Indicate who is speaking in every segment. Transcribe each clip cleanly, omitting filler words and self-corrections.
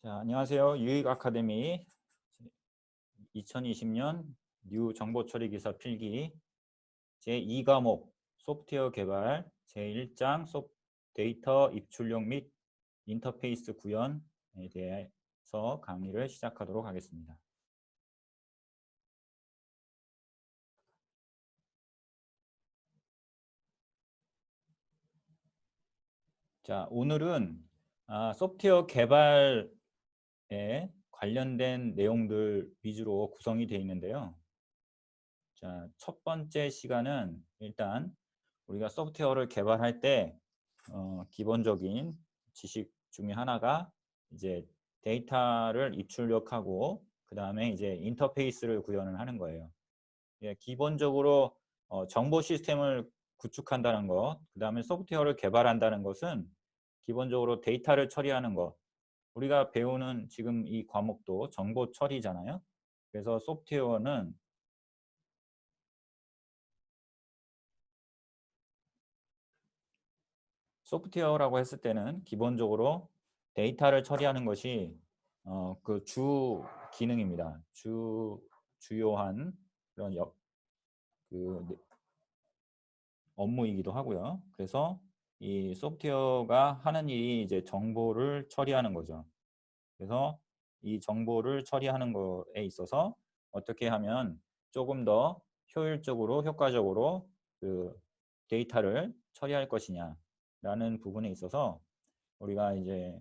Speaker 1: 자, 안녕하세요. 유익 아카데미 2020년 뉴 정보처리 기사 필기 제2과목 소프트웨어 개발 제1장 데이터 입출력 및 인터페이스 구현에 대해서 강의를 시작하도록 하겠습니다. 자, 오늘은 소프트웨어 개발에 관련된 내용들 위주로 구성이 되어 있는데요. 자, 첫 번째 시간은 일단 우리가 소프트웨어를 개발할 때 기본적인 지식 중에 하나가 이제 데이터를 입출력하고 그 다음에 이제 인터페이스를 구현을 하는 거예요. 예, 기본적으로 정보 시스템을 구축한다는 것, 그 다음에 소프트웨어를 개발한다는 것은 기본적으로 데이터를 처리하는 것. 우리가 배우는 지금 이 과목도 정보 처리잖아요. 그래서 소프트웨어라고 했을 때는 기본적으로 데이터를 처리하는 것이 그 주 기능입니다. 주요한 그런 그 업무이기도 하고요. 그래서 이 소프트웨어가 하는 일이 이제 정보를 처리하는 거죠. 그래서 이 정보를 처리하는 거에 있어서 어떻게 하면 조금 더 효율적으로 효과적으로 그 데이터를 처리할 것이냐라는 부분에 있어서 우리가 이제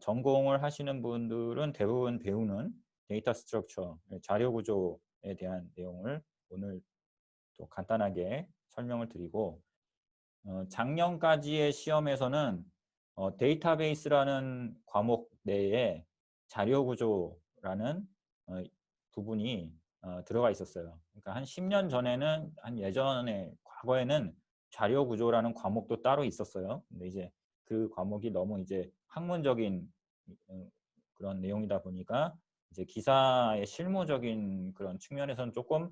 Speaker 1: 전공을 하시는 분들은 대부분 배우는 데이터 스트럭처, 자료 구조에 대한 내용을 오늘 또 간단하게 설명을 드리고 작년까지의 시험에서는 데이터베이스라는 과목 내에 자료 구조라는 부분이 들어가 있었어요. 그러니까 한 10년 전에는 과거에는 자료 구조라는 과목도 따로 있었어요. 근데 이제 그 과목이 너무 이제 학문적인 그런 내용이다 보니까 이제 기사의 실무적인 그런 측면에서는 조금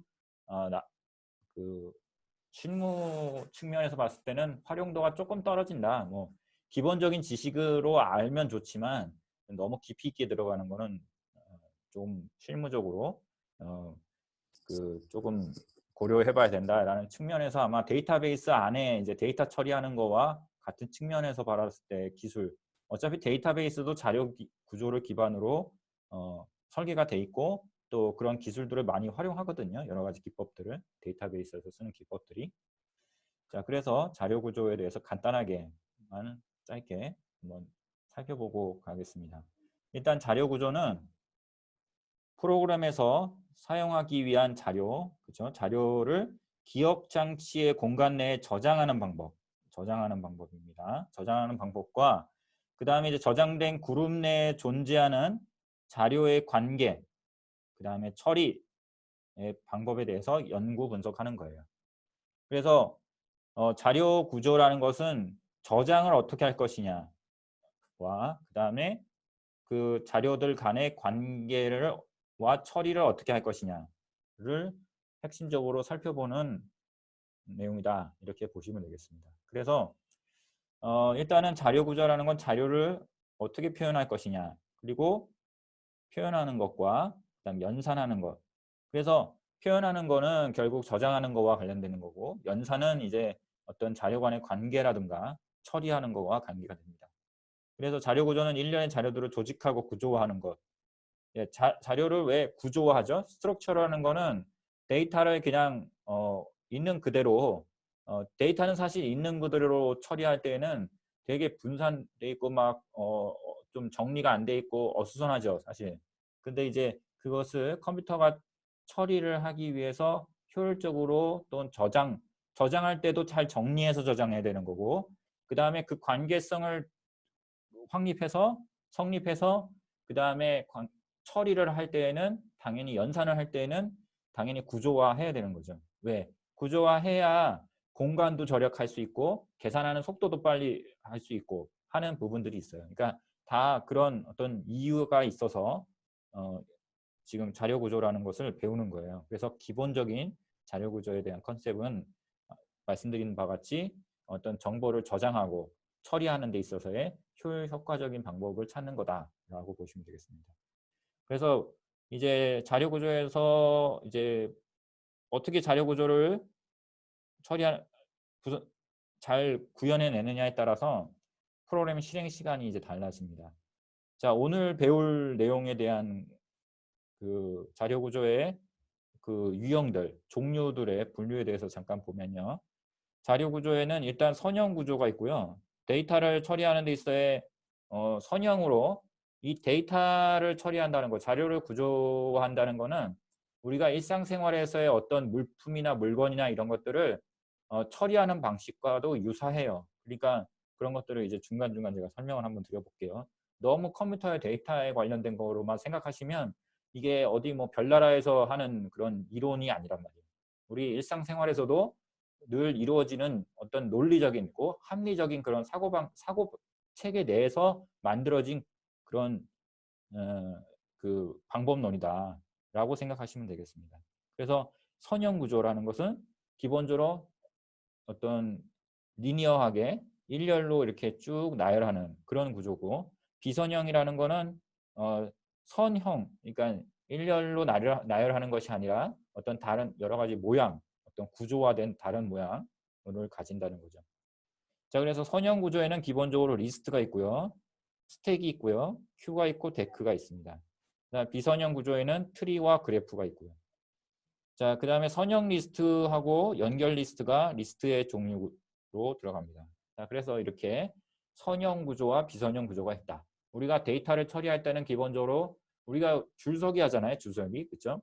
Speaker 1: 그 실무 측면에서 봤을 때는 활용도가 조금 떨어진다. 뭐 기본적인 지식으로 알면 좋지만 너무 깊이 있게 들어가는 거는 좀 실무적으로 조금 고려해봐야 된다라는 측면에서 아마 데이터베이스 안에 이제 데이터 처리하는 거와 같은 측면에서 봤을 때 기술, 어차피 데이터베이스도 자료 구조를 기반으로 설계가 돼 있고 또 그런 기술들을 많이 활용하거든요. 여러 가지 기법들을 데이터베이스에서 쓰는 기법들이. 자, 그래서 자료 구조에 대해서 간단하게만 짧게 한번 살펴보고 가겠습니다. 일단 자료 구조는 프로그램에서 사용하기 위한 자료, 그렇죠? 자료를 기억 장치의 공간 내에 저장하는 방법입니다. 저장하는 방법과 그 다음에 이제 저장된 그룹 내에 존재하는 자료의 관계, 그 다음에 처리의 방법에 대해서 연구 분석하는 거예요. 그래서 자료 구조라는 것은 저장을 어떻게 할 것이냐와 그 다음에 그 자료들 간의 관계와 처리를 어떻게 할 것이냐를 핵심적으로 살펴보는 내용이다. 이렇게 보시면 되겠습니다. 그래서 일단은 자료 구조라는 건 자료를 어떻게 표현할 것이냐 그리고 표현하는 것과 그다음 연산하는 것. 그래서 표현하는 거는 결국 저장하는 거와 관련되는 거고 연산은 이제 어떤 자료 간의 관계라든가 처리하는 거와 관계가 됩니다. 그래서 자료 구조는 일련의 자료들을 조직하고 구조화하는 것. 예, 자료를 왜 구조화하죠? 스트럭처라는 거는 데이터를 그냥 있는 그대로 데이터는 사실 있는 그대로 처리할 때에는 되게 분산돼 있고 막 좀 정리가 안 돼 있고 어수선하죠, 사실. 근데 이제 그것을 컴퓨터가 처리를 하기 위해서 효율적으로 또는 저장할 때도 잘 정리해서 저장해야 되는 거고 그 다음에 그 관계성을 확립해서 성립해서 그 다음에 처리를 할 때에는 당연히 연산을 할 때에는 당연히 구조화해야 되는 거죠. 왜? 구조화해야 공간도 절약할 수 있고 계산하는 속도도 빨리 할 수 있고 하는 부분들이 있어요. 그러니까 다 그런 어떤 이유가 있어서 지금 자료 구조라는 것을 배우는 거예요. 그래서 기본적인 자료 구조에 대한 컨셉은 말씀드린 바와 같이 어떤 정보를 저장하고 처리하는 데 있어서의 효과적인 방법을 찾는 거다라고 보시면 되겠습니다. 그래서 이제 자료 구조에서 이제 어떻게 자료 구조를 처리하 잘 구현해내느냐에 따라서 프로그램 실행 시간이 이제 달라집니다. 자, 오늘 배울 내용에 대한 그 자료 구조의 그 유형들, 종류들의 분류에 대해서 잠깐 보면요. 자료 구조에는 일단 선형 구조가 있고요. 데이터를 처리하는 데 있어서 선형으로 이 데이터를 처리한다는 거, 자료를 구조한다는 거는 우리가 일상생활에서의 어떤 물품이나 물건이나 이런 것들을 처리하는 방식과도 유사해요. 그러니까 그런 것들을 이제 중간중간 제가 설명을 한번 드려볼게요. 너무 컴퓨터의 데이터에 관련된 거로만 생각하시면 이게 어디 뭐 별나라에서 하는 그런 이론이 아니란 말이에요. 우리 일상생활에서도 늘 이루어지는 어떤 논리적이고 합리적인 그런 사고 체계 내에서 만들어진 그런 그 방법론이다라고 생각하시면 되겠습니다. 그래서 선형 구조라는 것은 기본적으로 어떤 리니어하게 일렬로 이렇게 쭉 나열하는 그런 구조고, 비선형이라는 거는 선형, 그러니까 일렬로 나열하는 것이 아니라 어떤 다른 여러 가지 모양, 어떤 구조화된 다른 모양을 가진다는 거죠. 자, 그래서 선형 구조에는 기본적으로 리스트가 있고요, 스택이 있고요, 큐가 있고 데크가 있습니다. 비선형 구조에는 트리와 그래프가 있고요. 자, 그 다음에 선형 리스트하고 연결 리스트가 리스트의 종류로 들어갑니다. 자, 그래서 이렇게 선형 구조와 비선형 구조가 있다. 우리가 데이터를 처리할 때는 기본적으로 우리가 줄서기 하잖아요. 줄서기. 그렇죠?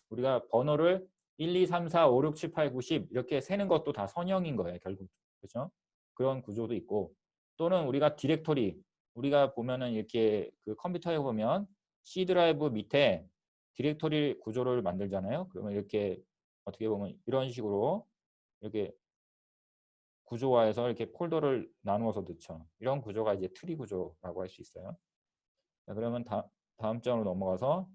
Speaker 1: 우리가 번호를 1, 2, 3, 4, 5, 6, 7, 8, 9, 10 이렇게 세는 것도 다 선형인 거예요. 결국. 그렇죠? 그런 구조도 있고, 또는 우리가 디렉토리, 우리가 보면은 이렇게 그 컴퓨터에 보면 C 드라이브 밑에 디렉토리 구조를 만들잖아요. 그러면 이렇게 어떻게 보면 이런 식으로 이렇게 구조화해서 이렇게 폴더를 나누어서 넣죠. 이런 구조가 이제 트리 구조라고 할 수 있어요. 자, 그러면 다음 장으로 넘어가서,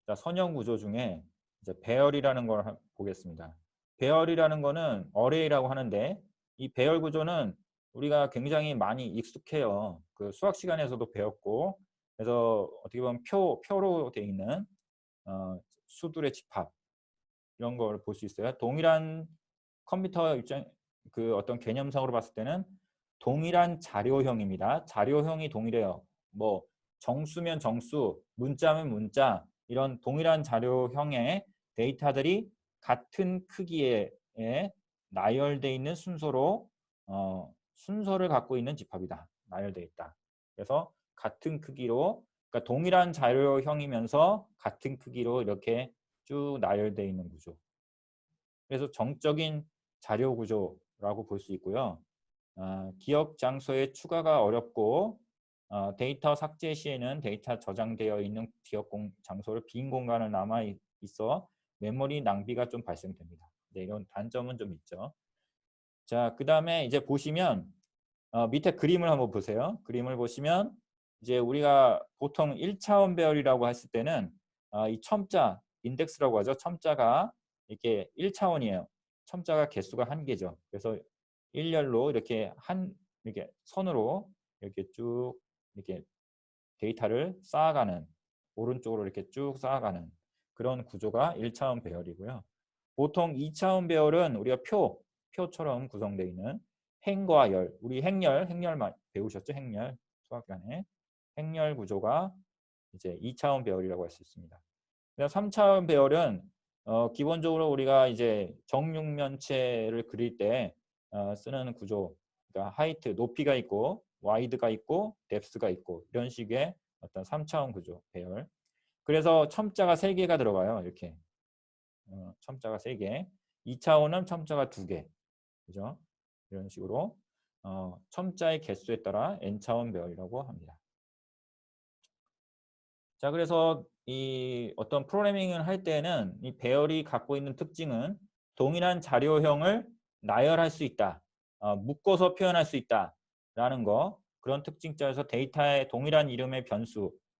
Speaker 1: 자, 선형 구조 중에 이제 배열이라는 걸 보겠습니다. 배열이라는 거는 어레이라고 하는데, 이 배열 구조는 우리가 굉장히 많이 익숙해요. 그 수학 시간에서도 배웠고, 그래서 어떻게 보면 표로 되어 있는 수들의 집합, 이런 걸 볼 수 있어요. 동일한 컴퓨터 그 어떤 개념상으로 봤을 때는 동일한 자료형입니다. 자료형이 동일해요. 뭐 정수면 정수, 문자면 문자, 이런 동일한 자료형의 데이터들이 같은 크기에 나열되어 있는 순서로 순서를 갖고 있는 집합이다. 나열되어 있다. 그래서 같은 크기로, 그러니까 동일한 자료형이면서 같은 크기로 이렇게 쭉 나열되어 있는 구조. 그래서 정적인 자료 구조라고 볼 수 있고요. 기억 장소의 추가가 어렵고, 데이터 삭제 시에는 데이터 저장되어 있는 기억 장소를 빈 공간을 남아 있어 메모리 낭비가 좀 발생됩니다. 네, 이런 단점은 좀 있죠. 자, 그 다음에 이제 보시면 밑에 그림을 한번 보세요. 그림을 보시면 이제 우리가 보통 1차원 배열이라고 했을 때는 이 첨자, 인덱스라고 하죠. 첨자가 이렇게 1차원이에요. 첨자가 개수가 1개죠. 그래서 일렬로 이렇게 선으로 이렇게 쭉 이렇게 데이터를 쌓아가는, 오른쪽으로 이렇게 쭉 쌓아가는 그런 구조가 1차원 배열이고요. 보통 2차원 배열은 우리가 표처럼 구성되어 있는 행과 열, 우리 행렬만 배우셨죠? 행렬, 수학간에 행렬 구조가 이제 2차원 배열이라고 할 수 있습니다. 3차원 배열은 기본적으로 우리가 이제 정육면체를 그릴 때 쓰는 구조, 그러니까 하이트, 높이가 있고 와이드가 있고 뎁스가 있고 이런 식의 어떤 3차원 구조 배열. 그래서 첨자가 3개가 들어가요. 이렇게 첨자가 3개. 2차원은 첨자가 2개. 그죠? 이런 식으로 첨자의 개수에 따라 n차원 배열이라고 합니다. 자, 그래서 이 어떤 프로그래밍을 할 때는 이 배열이 갖고 있는 특징은 동일한 자료형을 나열할 수 있다, 묶어서 표현할 수 있다라는 거, 그런 특징자에서 데이터의 동일한 이름의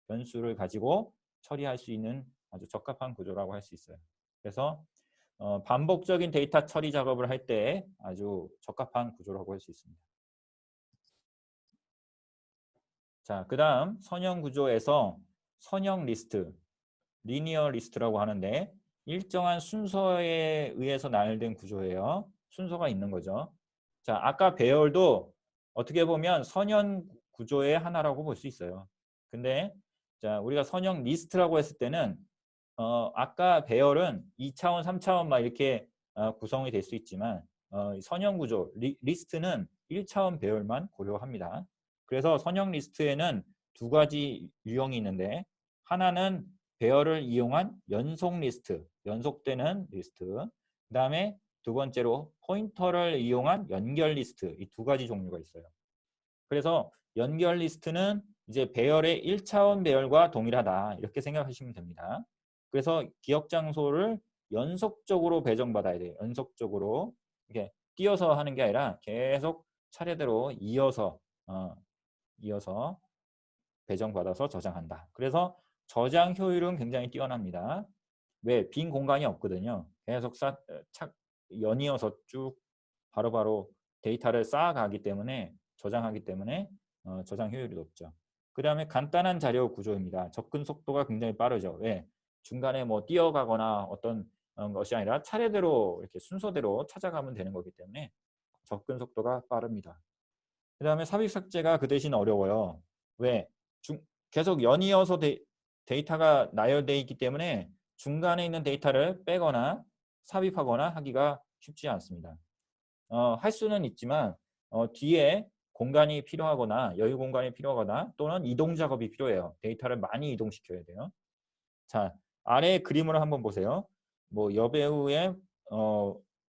Speaker 1: 변수를 가지고 처리할 수 있는 아주 적합한 구조라고 할 수 있어요. 그래서 반복적인 데이터 처리 작업을 할 때 아주 적합한 구조라고 할 수 있습니다. 자, 그다음 선형 구조에서 선형 리스트, 리니어 리스트라고 하는데 일정한 순서에 의해서 나열된 구조예요. 순서가 있는 거죠. 자, 아까 배열도 어떻게 보면 선형 구조의 하나라고 볼 수 있어요. 근데 자, 우리가 선형 리스트라고 했을 때는 아까 배열은 2차원, 3차원 막 이렇게 구성이 될 수 있지만 선형 구조, 리스트는 1차원 배열만 고려합니다. 그래서 선형 리스트에는 두 가지 유형이 있는데 하나는 배열을 이용한 연속 리스트, 연속되는 리스트. 그 다음에 두 번째로 포인터를 이용한 연결 리스트. 이 두 가지 종류가 있어요. 그래서 연결 리스트는 이제 배열의 1차원 배열과 동일하다. 이렇게 생각하시면 됩니다. 그래서 기억 장소를 연속적으로 배정받아야 돼요. 연속적으로. 이렇게 띄어서 하는 게 아니라 계속 차례대로 이어서 배정받아서 저장한다. 그래서 저장 효율은 굉장히 뛰어납니다. 왜? 빈 공간이 없거든요. 계속 연이어서 쭉 바로바로 데이터를 쌓아가기 때문에 저장하기 때문에 저장 효율이 높죠. 그 다음에 간단한 자료 구조입니다. 접근 속도가 굉장히 빠르죠. 왜? 중간에 뭐 뛰어가거나 어떤 것이 아니라 차례대로 이렇게 순서대로 찾아가면 되는 거기 때문에 접근 속도가 빠릅니다. 그 다음에 삽입 삭제가 그 대신 어려워요. 왜? 계속 연이어서 데이터가 나열되어 있기 때문에 중간에 있는 데이터를 빼거나 삽입하거나 하기가 쉽지 않습니다. 할 수는 있지만 뒤에 공간이 필요하거나 여유 공간이 필요하거나 또는 이동 작업이 필요해요. 데이터를 많이 이동시켜야 돼요. 자, 아래 그림을 한번 보세요. 뭐 여배우의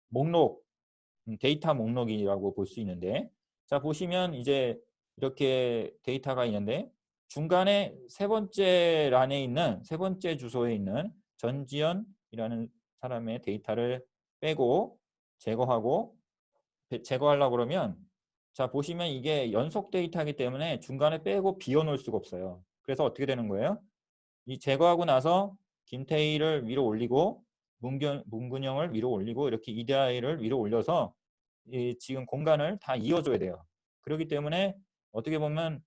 Speaker 1: 목록, 데이터 목록이라고 볼 수 있는데 자 보시면 이제 이렇게 데이터가 있는데 중간에 세 번째 란에 있는 세 번째 주소에 있는 전지현이라는 사람의 데이터를 빼고 제거하려고 그러면 자 보시면 이게 연속 데이터이기 때문에 중간에 빼고 비워놓을 수가 없어요. 그래서 어떻게 되는 거예요? 이 제거하고 나서 김태희를 위로 올리고 문근영을 위로 올리고 이렇게 이다희를 위로 올려서 지금 공간을 다 이어줘야 돼요. 그렇기 때문에 어떻게 보면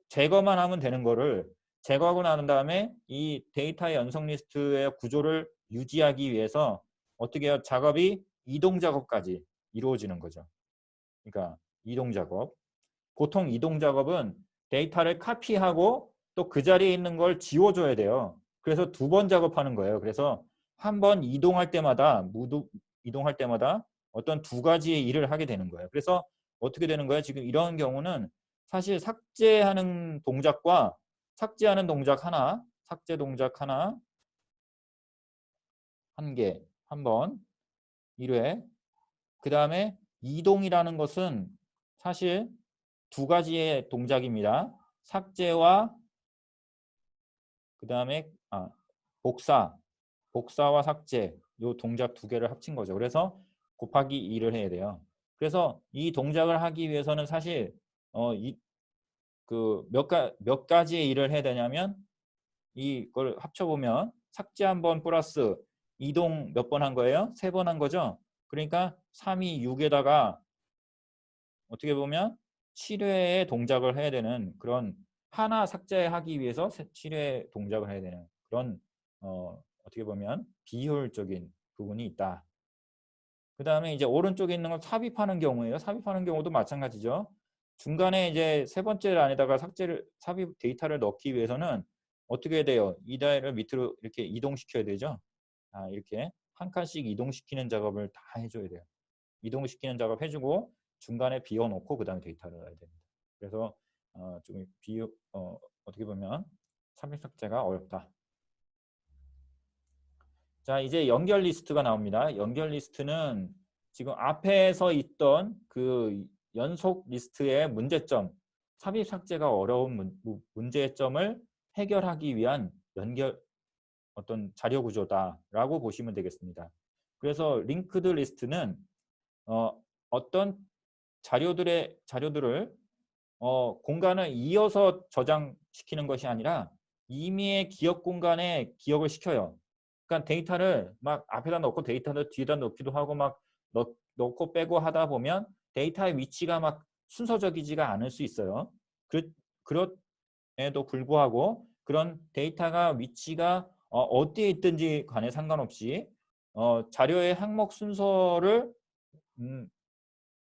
Speaker 1: 제거만 하면 되는 거를 제거하고 난 다음에 이 데이터의 연속 리스트의 구조를 유지하기 위해서 어떻게 해요? 작업이 이동 작업까지 이루어지는 거죠. 그러니까 이동 작업. 보통 이동 작업은 데이터를 카피하고 또 그 자리에 있는 걸 지워줘야 돼요. 그래서 두 번 작업하는 거예요. 그래서 한 번 이동할 때마다 어떤 두 가지의 일을 하게 되는 거예요. 그래서 어떻게 되는 거예요? 지금 이런 경우는 사실 삭제하는 동작 하나, 삭제 동작 하나, 한 개, 한 번, 1회. 그 다음에 이동이라는 것은 사실 두 가지의 동작입니다. 삭제와 그 다음에 복사와 삭제 요 동작 두 개를 합친 거죠. 그래서 곱하기 2를 해야 돼요. 그래서 이 동작을 하기 위해서는 사실 몇 가지의 일을 해야 되냐면 이걸 합쳐보면 삭제 한 번 플러스 이동 몇 번 한 거예요? 3번 한 거죠. 그러니까 3이 6에다가 어떻게 보면 7회의 동작을 해야 되는 그런 하나 삭제하기 위해서 7회 동작을 해야 되는 그런 어떻게 보면 비효율적인 부분이 있다. 그 다음에 이제 오른쪽에 있는 걸 삽입하는 경우에요. 삽입하는 경우도 마찬가지죠. 중간에 이제 세 번째 란에다가 삽입 데이터를 넣기 위해서는 어떻게 해야 돼요? 이 다이를 밑으로 이렇게 이동시켜야 되죠. 이렇게 한 칸씩 이동시키는 작업을 다 해줘야 돼요. 이동시키는 작업 해주고 중간에 비워놓고 그 다음에 데이터를 넣어야 됩니다. 그래서 좀 어떻게 보면 삽입 삭제가 어렵다. 자, 이제 연결 리스트가 나옵니다. 연결 리스트는 지금 앞에서 있던 그 연속 리스트의 문제점, 삽입 삭제가 어려운 문제점을 해결하기 위한 어떤 자료 구조다라고 보시면 되겠습니다. 그래서 링크드 리스트는 어떤 자료들을 공간을 이어서 저장시키는 것이 아니라 이미의 기억 공간에 기억을 시켜요. 그러니까 데이터를 막 앞에다 넣고 데이터를 뒤에다 넣기도 하고 막 넣고 빼고 하다 보면 데이터의 위치가 막 순서적이지가 않을 수 있어요. 에도 불구하고 그런 데이터가 위치가 어디에 있든지 간에 상관없이 자료의 항목 순서를 음,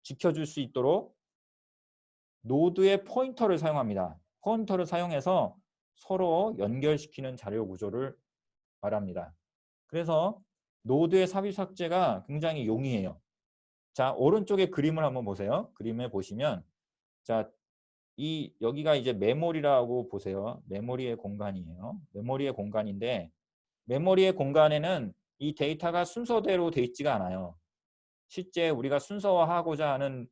Speaker 1: 지켜줄 수 있도록 노드의 포인터를 사용합니다. 포인터를 사용해서 서로 연결시키는 자료 구조를 말합니다. 그래서 노드의 삽입 삭제가 굉장히 용이해요. 자, 오른쪽에 그림을 한번 보세요. 그림에 보시면 자, 여기가 이제 메모리라고 보세요. 메모리의 공간이에요. 메모리의 공간인데 메모리의 공간에는 이 데이터가 순서대로 돼 있지가 않아요. 실제 우리가 순서화하고자 하는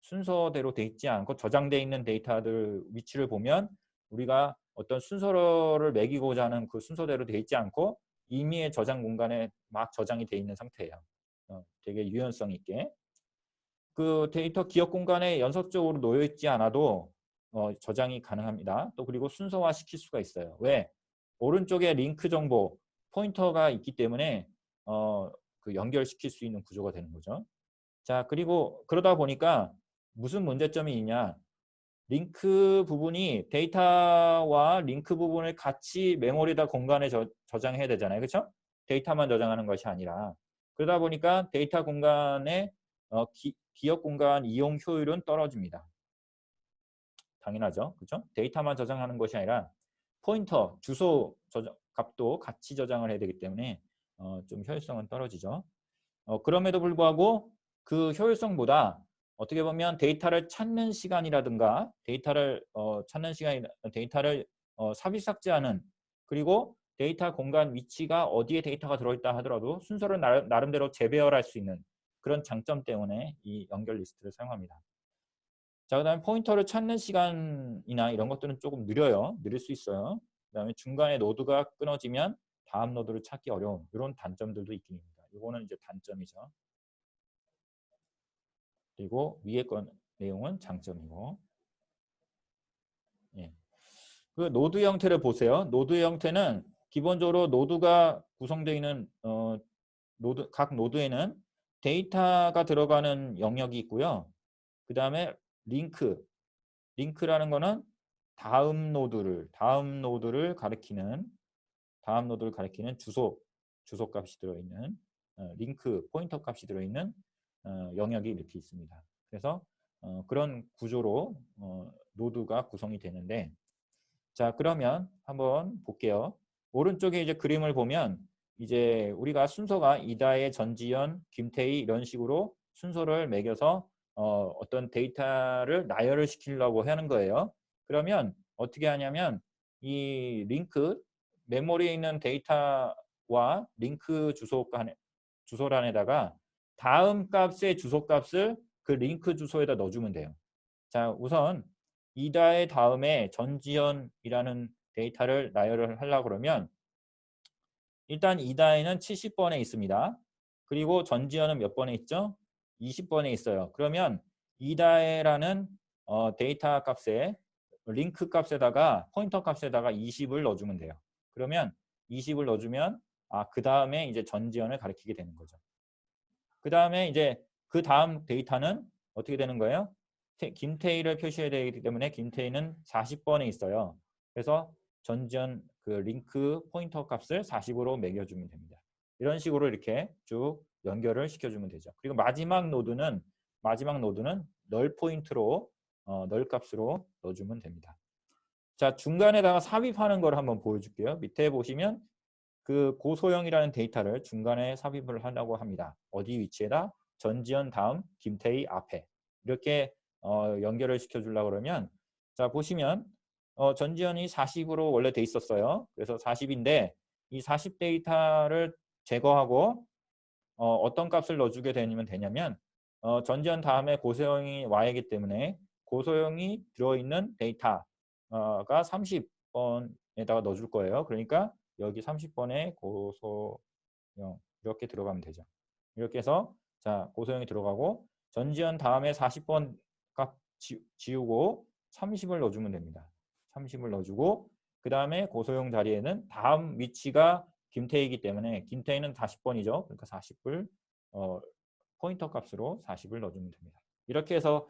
Speaker 1: 순서대로 돼 있지 않고 저장돼 있는 데이터들 위치를 보면 우리가 어떤 순서를 매기고자 하는 그 순서대로 돼 있지 않고 임의의 저장 공간에 막 저장이 돼 있는 상태예요. 되게 유연성 있게. 그 데이터 기억 공간에 연속적으로 놓여 있지 않아도 저장이 가능합니다. 또 그리고 순서화 시킬 수가 있어요. 왜? 오른쪽에 링크 정보 포인터가 있기 때문에 그 연결시킬 수 있는 구조가 되는 거죠. 자, 그리고 그러다 보니까 무슨 문제점이 있냐? 링크 부분이 데이터와 링크 부분을 같이 메모리에다 공간에 저장해야 되잖아요. 그렇죠? 데이터만 저장하는 것이 아니라. 그러다 보니까 데이터 공간의 기억 공간 이용 효율은 떨어집니다. 당연하죠. 그렇죠? 데이터만 저장하는 것이 아니라 포인터, 주소 값도 같이 저장을 해야 되기 때문에 좀 효율성은 떨어지죠. 그럼에도 불구하고 그 효율성보다 어떻게 보면 데이터를 찾는 시간이라든가 데이터를 삽입 삭제하는 그리고 데이터 공간 위치가 어디에 데이터가 들어있다 하더라도 순서를 나름대로 재배열할 수 있는 그런 장점 때문에 이 연결 리스트를 사용합니다. 자, 그다음에 포인터를 찾는 시간이나 이런 것들은 조금 느려요. 느릴 수 있어요. 그다음에 중간에 노드가 끊어지면 다음 노드를 찾기 어려운 이런 단점들도 있긴 합니다. 이거는 이제 단점이죠. 그리고 위에 건 내용은 장점이고. 예. 그 노드 형태를 보세요. 노드 형태는 기본적으로 노드가 구성되어 있는 각 노드에는 데이터가 들어가는 영역이 있고요. 그 다음에 링크라는 거는 다음 노드를 가리키는 주소 값이 들어있는 링크 포인터 값이 들어있는 영역이 이렇게 있습니다. 그래서 그런 구조로 노드가 구성이 되는데 자, 그러면 한번 볼게요. 오른쪽에 이제 그림을 보면 이제 우리가 순서가 이다혜, 전지현, 김태희 이런 식으로 순서를 매겨서 어떤 데이터를 나열을 시키려고 하는 거예요. 그러면 어떻게 하냐면 이 메모리에 있는 데이터와 링크 주소란에다가 다음 값의 주소 값을 그 링크 주소에다 넣어주면 돼요. 자, 우선 이다의 다음에 전지현이라는 데이터를 나열을 하려고 그러면 일단 이다에는 70번에 있습니다. 그리고 전지현은 몇 번에 있죠? 20번에 있어요. 그러면 이다에라는 데이터 값에 링크 값에다가 포인터 값에다가 20을 넣어주면 돼요. 그러면 20을 넣어주면 그 다음에 이제 전지현을 가리키게 되는 거죠. 그 다음에 이제 그 다음 데이터는 어떻게 되는 거예요? 김태희를 표시해야 되기 때문에 김태희는 40번에 있어요. 그래서 전지현 그 링크 포인터 값을 40으로 매겨주면 됩니다. 이런 식으로 이렇게 쭉 연결을 시켜주면 되죠. 그리고 마지막 노드는 널 포인트로 널 값으로 넣어주면 됩니다. 자, 중간에다가 삽입하는 걸 한번 보여줄게요. 밑에 보시면 그 고소형이라는 데이터를 중간에 삽입을 하려고 합니다. 어디 위치에다? 전지현 다음 김태희 앞에 이렇게 연결을 시켜주려고 그러면 자 보시면 전지현이 40으로 원래 돼 있었어요. 그래서 40인데 이 40 데이터를 제거하고 어떤 값을 넣어주게 되냐면 전지현 다음에 고소형이 와야기 때문에 고소형이 들어있는 데이터가 30번에다가 넣어줄 거예요. 그러니까 여기 30번에 고소형 이렇게 들어가면 되죠. 이렇게 해서 자 고소형이 들어가고 전지현 다음에 40번 값 지우고 30을 넣어주면 됩니다. 30을 넣어주고 그 다음에 고소형 자리에는 다음 위치가 김태희이기 때문에 김태희는 40번이죠. 그러니까 40을 포인터 값으로 40을 넣어주면 됩니다. 이렇게 해서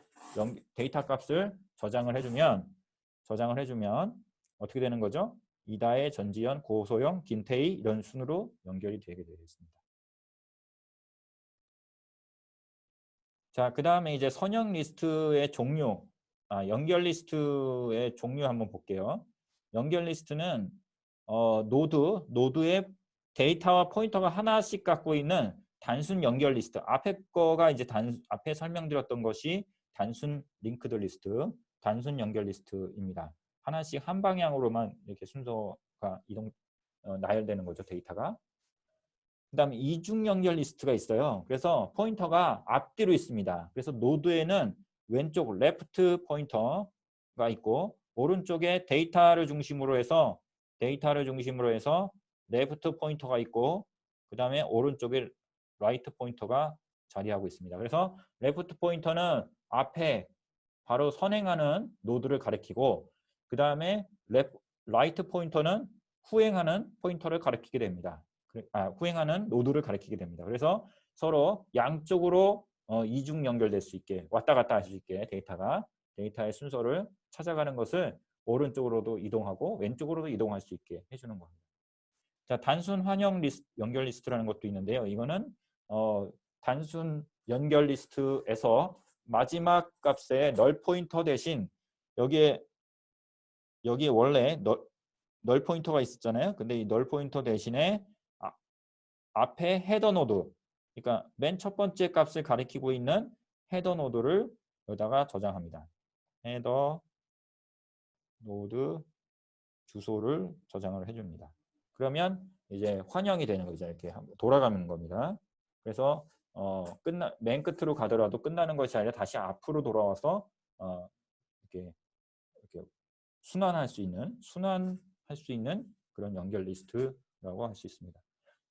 Speaker 1: 데이터 값을 저장을 해주면 저장을 해주면 어떻게 되는 거죠? 이다혜, 전지현, 고소영, 김태희 이런 순으로 연결이 되게 되어 있습니다. 자, 그 다음에 이제 선형 리스트의 종류, 연결 리스트의 종류 한번 볼게요. 연결 리스트는 노드의 데이터와 포인터가 하나씩 갖고 있는 단순 연결 리스트. 앞에 거가 이제 앞에 설명드렸던 것이 단순 링크드 리스트, 단순 연결 리스트입니다. 하나씩 한 방향으로만 이렇게 순서가 나열되는 거죠, 데이터가. 그 다음에 이중 연결 리스트가 있어요. 그래서 포인터가 앞뒤로 있습니다. 그래서 노드에는 왼쪽 레프트 포인터가 있고 오른쪽에 데이터를 중심으로 해서 레프트 포인터가 있고 그 다음에 오른쪽에 라이트 포인터가 자리하고 있습니다. 그래서 레프트 포인터는 앞에 바로 선행하는 노드를 가리키고 그 다음에 라이트 포인터는 후행하는 포인터를 가리키게 됩니다. 후행하는 노드를 가리키게 됩니다. 그래서 서로 양쪽으로 이중 연결될 수 있게 왔다 갔다 할 수 있게 데이터의 순서를 찾아가는 것을 오른쪽으로도 이동하고 왼쪽으로도 이동할 수 있게 해주는 겁니다. 자, 단순 환영 연결 리스트라는 것도 있는데요. 이거는 단순 연결 리스트에서 마지막 값의 널 포인터 대신 여기에 원래 널 포인터가 있었잖아요. 근데 이 널 포인터 대신에 앞에 헤더 노드, 그러니까 맨 첫 번째 값을 가리키고 있는 헤더 노드를 여기다가 저장합니다. 헤더 노드 주소를 저장을 해줍니다. 그러면 이제 환영이 되는 거죠. 이렇게 돌아가는 겁니다. 그래서 맨 끝으로 가더라도 끝나는 것이 아니라 다시 앞으로 돌아와서 이렇게 순환할 수 있는 그런 연결 리스트라고 할 수 있습니다.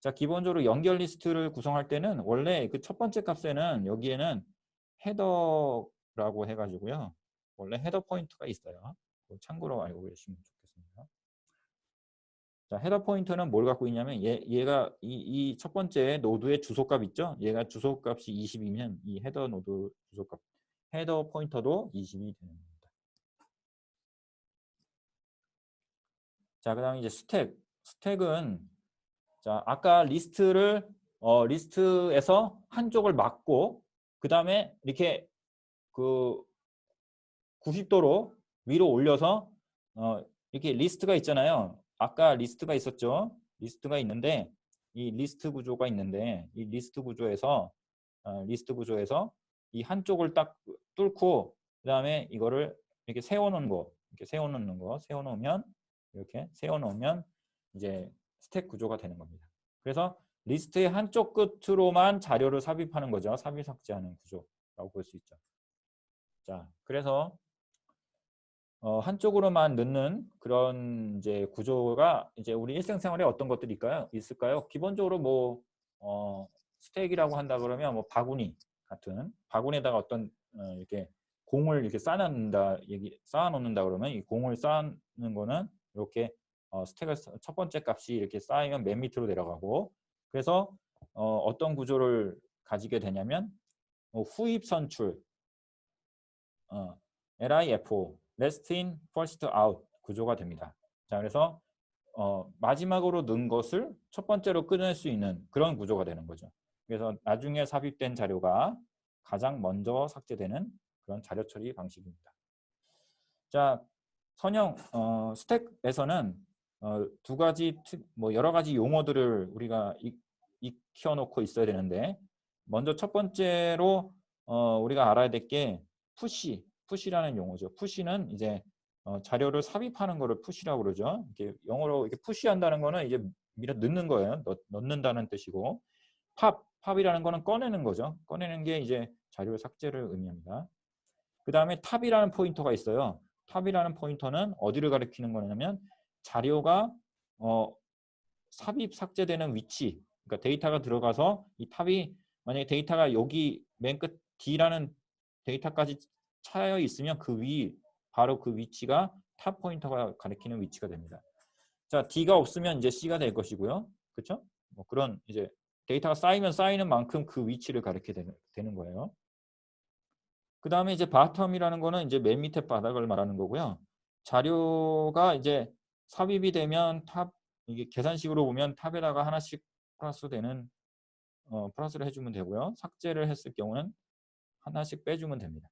Speaker 1: 자, 기본적으로 연결 리스트를 구성할 때는 원래 그 첫 번째 값에는 여기에는 헤더라고 해가지고요. 원래 헤더 포인트가 있어요. 참고로 알고 계시면 좋겠습니다. 자, 헤더 포인터는 뭘 갖고 있냐면 얘가 이 첫 번째 노드의 주소값 있죠? 얘가 주소값이 20이면 이 헤더 노드 주소값 헤더 포인터도 20이 되는 겁니다. 자, 그다음에 이제 스택은 자, 아까 리스트에서 한쪽을 막고 그다음에 이렇게 그 90도로 위로 올려서 이렇게 리스트가 있잖아요. 아까 리스트가 있었죠. 리스트가 있는데 이 리스트 구조가 있는데 이 리스트 구조에서 이 한쪽을 딱 뚫고 그다음에 이거를 이렇게 세워놓으면 이제 스택 구조가 되는 겁니다. 그래서 리스트의 한쪽 끝으로만 자료를 삽입하는 거죠. 삽입 삭제하는 구조라고 볼 수 있죠. 자, 그래서 한쪽으로만 넣는 그런 이제 구조가 이제 우리 일상생활에 어떤 것들이 있을까요? 기본적으로 뭐 스택이라고 한다 그러면 뭐 바구니 같은 바구니에다가 어떤 이렇게 공을 이렇게 쌓아놓는다 그러면 이 공을 쌓는 거는 이렇게 스택을 첫 번째 값이 이렇게 쌓이면 맨 밑으로 내려가고 그래서 어떤 구조를 가지게 되냐면 후입 선출 LIFO Last in, First out 구조가 됩니다. 자, 그래서 마지막으로 넣은 것을 첫 번째로 끊을 수 있는 그런 구조가 되는 거죠. 그래서 나중에 삽입된 자료가 가장 먼저 삭제되는 그런 자료 처리 방식입니다. 자, 선형 스택에서는 두 가지 여러 가지 용어들을 우리가 익혀놓고 있어야 되는데 먼저 첫 번째로 우리가 알아야 될 게 푸시라는 용어죠. 푸시는 이제 자료를 삽입하는 거를 푸시라고 그러죠. 이렇게 영어로 이렇게 푸시한다는 거는 이제 밀어 넣는 거예요. 넣는다는 뜻이고 팝이라는 거는 꺼내는 거죠. 꺼내는 게 이제 자료 삭제를 의미합니다. 그 다음에 탑이라는 포인터가 있어요. 탑이라는 포인터는 어디를 가리키는 거냐면 자료가 삽입 삭제되는 위치, 그러니까 데이터가 들어가서 이 탑이 만약에 데이터가 여기 맨 끝 D라는 데이터까지 차여 있으면 바로 그 위치가 탑 포인터가 가리키는 위치가 됩니다. 자, D가 없으면 이제 C가 될 것이고요. 그렇죠? 뭐 그런 이제 데이터가 쌓이면 쌓이는 만큼 그 위치를 가리키게 되는 거예요. 그 다음에 이제 바텀이라는 거는 이제 맨 밑에 바닥을 말하는 거고요. 자료가 이제 삽입이 되면 이게 계산식으로 보면 탑에다가 하나씩 플러스를 해주면 되고요. 삭제를 했을 경우는 하나씩 빼주면 됩니다.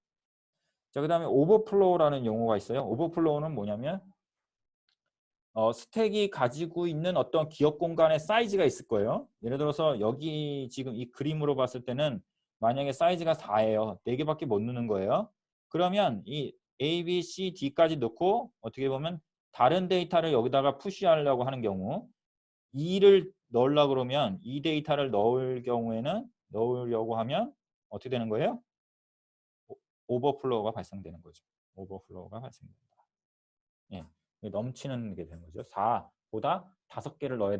Speaker 1: 자, 그 다음에 오버플로우라는 용어가 있어요. 오버플로우는 뭐냐면 스택이 가지고 있는 어떤 기억 공간의 사이즈가 있을 거예요. 예를 들어서 여기 지금 이 그림으로 봤을 때는 만약에 사이즈가 4예요. 4개밖에 못 넣는 거예요. 그러면 이 A, B, C, D까지 넣고 어떻게 보면 다른 데이터를 여기다가 푸시하려고 하는 경우 2를 넣으려고 그러면 이 데이터를 넣으려고 하면 어떻게 되는 거예요? 오버플로우가 발생되는 거죠. 오버플로우가 발생됩니다. 예, 넘치는 게 되는 거죠. 4보다 5개를 넣어야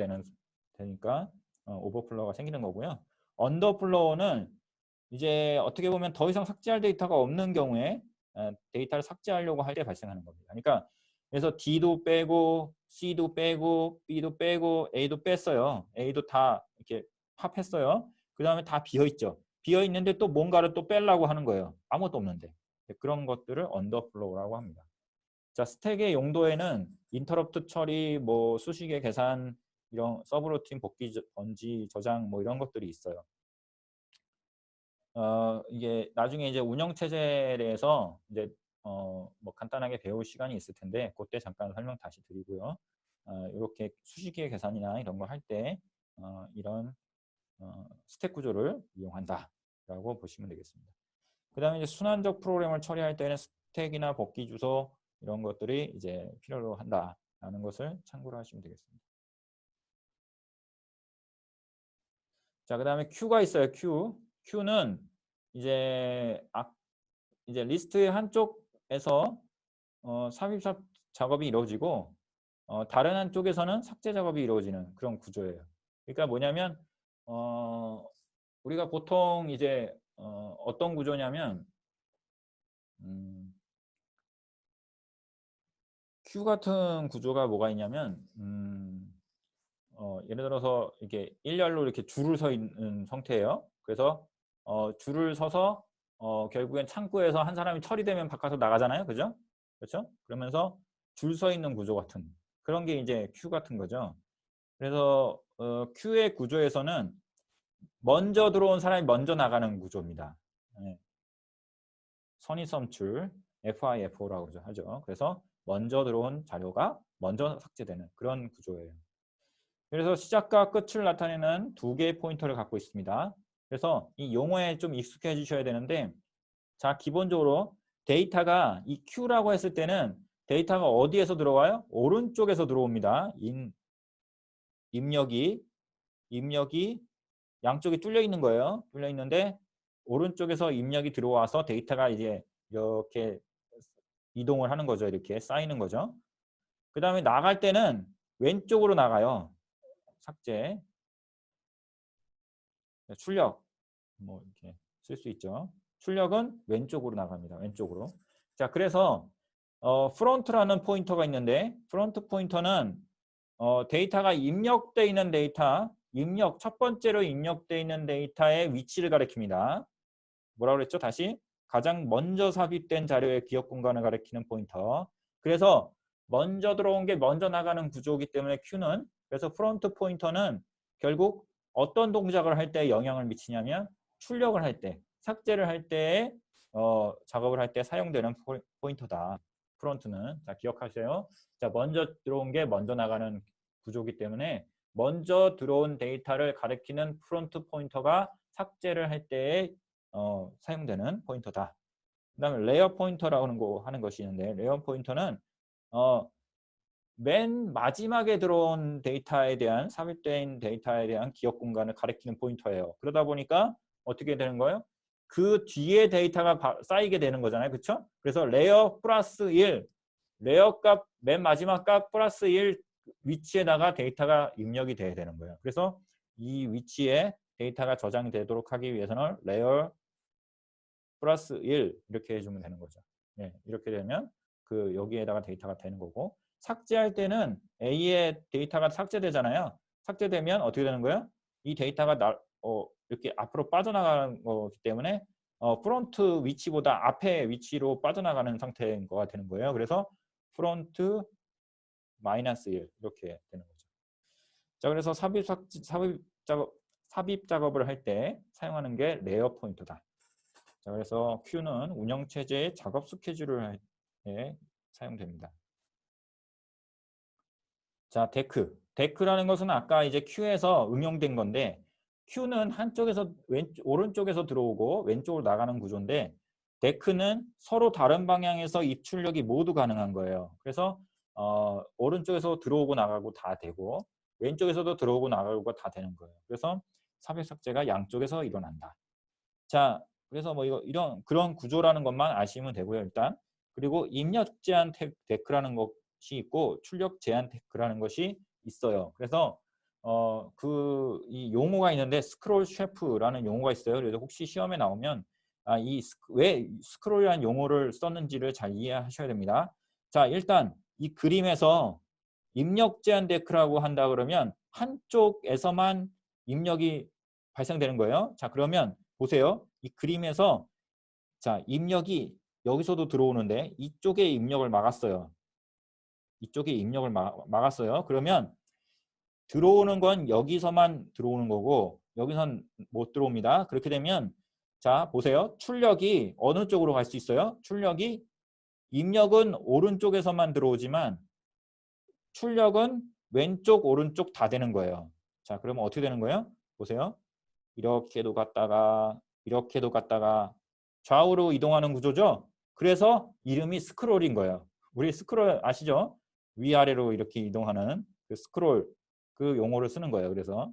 Speaker 1: 되니까 오버플로우가 생기는 거고요. 언더플로우는 이제 어떻게 보면 더 이상 삭제할 데이터가 없는 경우에 데이터를 삭제하려고 할 때 발생하는 겁니다. 그러니까 그래서 D도 빼고 C도 빼고 B도 빼고 A도 뺐어요. A도 다 이렇게 팝했어요. 그 다음에 다 비어있죠. 비어있는데 또 뭔가를 또 빼려고 하는 거예요. 아무것도 없는데. 그런 것들을 언더플로우라고 합니다. 자, 스택의 용도에는 인터럽트 처리, 뭐 수식의 계산, 이런 서브루틴 복귀 번지 저장 뭐 이런 것들이 있어요. 이게 나중에 이제 운영 체제에 대해서 이제 뭐 간단하게 배울 시간이 있을 텐데 그때 잠깐 설명 다시 드리고요. 이렇게 수식의 계산이나 이런 거 할 때 이런 스택 구조를 이용한다라고 보시면 되겠습니다. 그 다음에 이제 순환적 프로그램을 처리할 때는 스택이나 복귀 주소 이런 것들이 이제 필요로 한다라는 것을 참고로 하시면 되겠습니다. 자, 그 다음에 Q가 있어요. Q는 이제 리스트의 한쪽에서 삽입 작업이 이루어지고 다른 한쪽에서는 삭제 작업이 이루어지는 그런 구조예요. 그러니까 뭐냐면 우리가 보통 이제 어떤 구조냐면 Q 같은 구조가 뭐가 있냐면 예를 들어서 이렇게 일렬로 이렇게 줄을 서 있는 형태예요. 그래서 줄을 서서 결국엔 창구에서 한 사람이 처리되면 바깥으로 나가잖아요. 그죠? 그렇죠? 그러면서 줄 서 있는 구조 같은 그런 게 이제 Q 같은 거죠. 그래서 Q의 구조에서는 먼저 들어온 사람이 먼저 나가는 구조입니다. 네. 선의섬출 FIFO라고 하죠. 그래서 먼저 들어온 자료가 먼저 삭제되는 그런 구조예요. 그래서 시작과 끝을 나타내는 두 개의 포인터를 갖고 있습니다. 그래서 이 용어에 좀 익숙해지셔야 되는데 자, 기본적으로 데이터가 이 Q라고 했을 때는 데이터가 어디에서 들어와요? 오른쪽에서 들어옵니다. 입력이 양쪽이 뚫려 있는 거예요. 뚫려 있는데 오른쪽에서 입력이 들어와서 데이터가 이제 이렇게 이동을 하는 거죠. 이렇게 쌓이는 거죠. 그 다음에 나갈 때는 왼쪽으로 나가요. 삭제, 출력 뭐 이렇게 쓸 수 있죠. 출력은 왼쪽으로 나갑니다. 왼쪽으로. 자, 그래서 프론트라는 포인터가 있는데 프론트 포인터는 데이터가 입력되어 있는 첫 번째로 입력되어 있는 데이터의 위치를 가리킵니다. 뭐라고 그랬죠? 다시 가장 먼저 삽입된 자료의 기억 공간을 가리키는 포인터. 그래서 먼저 들어온 게 먼저 나가는 구조이기 때문에 Q는 그래서 프론트 포인터는 결국 어떤 동작을 할 때 영향을 미치냐면 출력을 할 때, 삭제를 할 때, 작업을 할 때 사용되는 포인터다. 프론트는. 자, 기억하세요. 자, 먼저 들어온 게 먼저 나가는 구조이기 때문에 먼저 들어온 데이터를 가리키는 프론트 포인터가 삭제를 할 때의 사용되는 포인터다. 그 다음에 레이어 포인터라고 하는 것이 있는데 레이어 포인터는 맨 마지막에 들어온 데이터에 대한 삽입된 데이터에 대한 기억 공간을 가리키는 포인터예요. 그러다 보니까 어떻게 되는 거예요? 그 뒤에 데이터가 쌓이게 되는 거잖아요. 그렇죠? 그래서 레이어 플러스 1, 레이어 값 맨 마지막 값 플러스 1 위치에다가 데이터가 입력이 돼야 되는 거예요. 그래서 이 위치에 데이터가 저장되도록 하기 위해서는 레이어 플러스 1 이렇게 해주면 되는 거죠. 네, 이렇게 되면 그 여기에다가 데이터가 되는 거고 삭제할 때는 A의 데이터가 삭제되잖아요. 삭제되면 어떻게 되는 거예요? 이 데이터가 이렇게 앞으로 빠져나가는 거기 때문에 프론트 위치보다 앞에 위치로 빠져나가는 상태인 거가 되는 거예요. 그래서 프론트 마이너스 1 이렇게 되는 거죠. 자, 그래서 삽입 작업을 할 때 사용하는 게 레이어 포인터다. 자, 그래서 Q는 운영체제의 작업 스케줄을 할 때 사용됩니다. 자, 데크. 데크라는 것은 아까 이제 Q에서 응용된 건데 Q는 한쪽에서 오른쪽에서 들어오고 왼쪽으로 나가는 구조인데 데크는 서로 다른 방향에서 입출력이 모두 가능한 거예요. 그래서 오른쪽에서 들어오고 나가고 다 되고 왼쪽에서도 들어오고 나가고 다 되는 거예요. 그래서 삽입 삭제가 양쪽에서 일어난다. 자, 그래서 뭐 이런 그런 구조라는 것만 아시면 되고요, 일단. 그리고 입력 제한 데크라는 것이 있고 출력 제한 데크라는 것이 있어요. 그래서 이 용어가 있는데 스크롤 쉐프라는 용어가 있어요. 그래서 혹시 시험에 나오면 왜 스크롤이라는 용어를 썼는지를 잘 이해하셔야 됩니다. 자, 일단 이 그림에서 입력 제한 데크라고 한다 그러면 한쪽에서만 입력이 발생되는 거예요. 자, 그러면 보세요. 이 그림에서 자, 입력이 여기서도 들어오는데 이쪽에 입력을 막았어요. 이쪽에 입력을 막았어요. 그러면 들어오는 건 여기서만 들어오는 거고 여기선 못 들어옵니다. 그렇게 되면 자, 보세요. 출력이 어느 쪽으로 갈 수 있어요? 출력이 입력은 오른쪽에서만 들어오지만 출력은 왼쪽, 오른쪽 다 되는 거예요. 자, 그러면 어떻게 되는 거예요? 보세요. 이렇게도 갔다가 이렇게도 갔다가 좌우로 이동하는 구조죠. 그래서 이름이 스크롤인 거예요. 우리 스크롤 아시죠? 위아래로 이렇게 이동하는 그 스크롤 그 용어를 쓰는 거예요. 그래서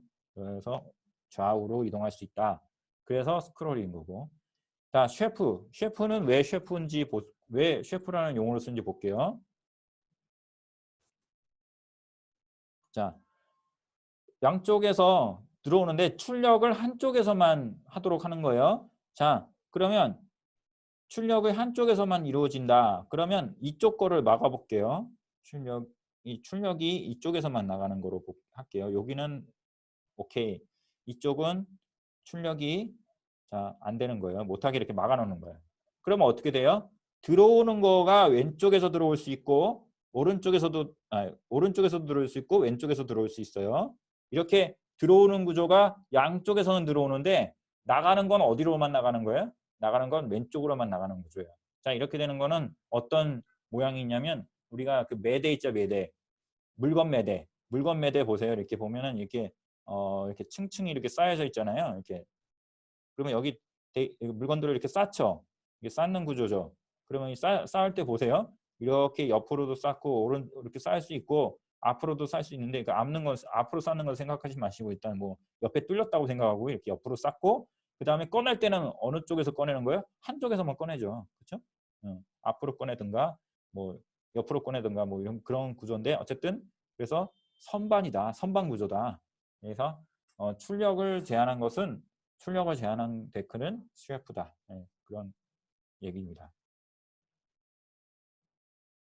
Speaker 1: 좌우로 이동할 수 있다. 그래서 스크롤인 거고. 자, 셰프는 왜 셰프라는 용어를 쓰는지 볼게요. 자, 양쪽에서 들어오는데 출력을 한쪽에서만 하도록 하는 거예요. 자, 그러면 출력이 한쪽에서만 이루어진다. 그러면 이쪽 거를 막아 볼게요. 출력이 이쪽에서만 나가는 거로 할게요. 여기는 오케이. 이쪽은 출력이 자, 안 되는 거예요. 못하게 이렇게 막아 놓는 거예요. 그러면 어떻게 돼요? 들어오는 거가 왼쪽에서 들어올 수 있고 오른쪽에서도 들어올 수 있고 왼쪽에서 들어올 수 있어요. 이렇게 들어오는 구조가 양쪽에서는 들어오는데 나가는 건 어디로만 나가는 거예요? 나가는 건 왼쪽으로만 나가는 구조예요. 자, 이렇게 되는 거는 어떤 모양이 있냐면 우리가 그 매대 있죠, 매대. 물건 매대 보세요. 이렇게 보면은 이렇게 층층이 이렇게 쌓여져 있잖아요. 이렇게 그러면 여기 물건들을 이렇게 쌓죠. 이게 쌓는 구조죠. 그러면 쌓을 때 보세요. 이렇게 옆으로도 쌓고 이렇게 쌓을 수 있고 앞으로도 쌓을 수 있는데 그 앞으로 쌓는 걸 생각하지 마시고 일단 뭐 옆에 뚫렸다고 생각하고 이렇게 옆으로 쌓고 그 다음에 꺼낼 때는 어느 쪽에서 꺼내는 거예요? 한쪽에서만 꺼내죠. 그렇죠? 앞으로 꺼내든가 뭐 옆으로 꺼내든가 뭐 이런 그런 구조인데 어쨌든 그래서 선반 구조다. 그래서 출력을 제한한 데크는 셰프다. 네, 그런 얘기입니다.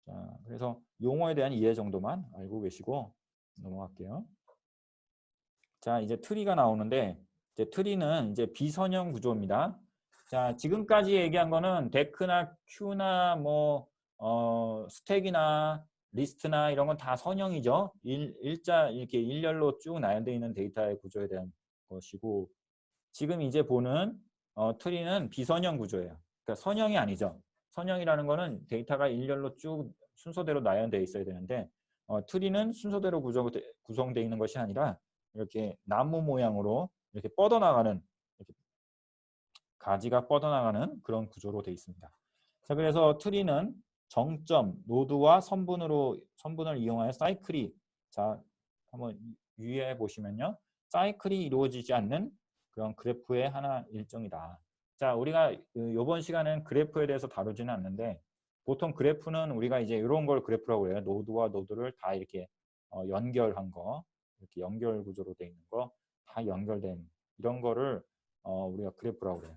Speaker 1: 자, 그래서 용어에 대한 이해 정도만 알고 계시고 넘어갈게요. 자, 이제 트리가 나오는데 이제 트리는 이제 비선형 구조입니다. 자, 지금까지 얘기한 거는 데크나 큐나 뭐 스택이나 리스트나 이런 건 다 선형이죠. 이렇게 일렬로 쭉 나열되어 있는 데이터의 구조에 대한 것이고 지금 이제 보는 트리는 비선형 구조예요. 그러니까 선형이 아니죠. 선형이라는 거는 데이터가 일렬로 쭉 순서대로 나열되어 있어야 되는데 트리는 순서대로 구성되어 있는 것이 아니라 이렇게 나무 모양으로 이렇게 뻗어나가는 이렇게 가지가 뻗어나가는 그런 구조로 되어 있습니다. 자, 그래서 트리는 정점, 노드와 선분을 이용하여 사이클이 자, 한번 유의해 보시면요. 사이클이 이루어지지 않는 그런 그래프의 하나 일정이다. 자, 우리가 이번 시간은 그래프에 대해서 다루지는 않는데 보통 그래프는 우리가 이제 이런 걸 그래프라고 해요. 노드와 노드를 다 이렇게 연결한 거, 이렇게 연결 구조로 되어 있는 거, 다 연결된 이런 거를 우리가 그래프라고 해요.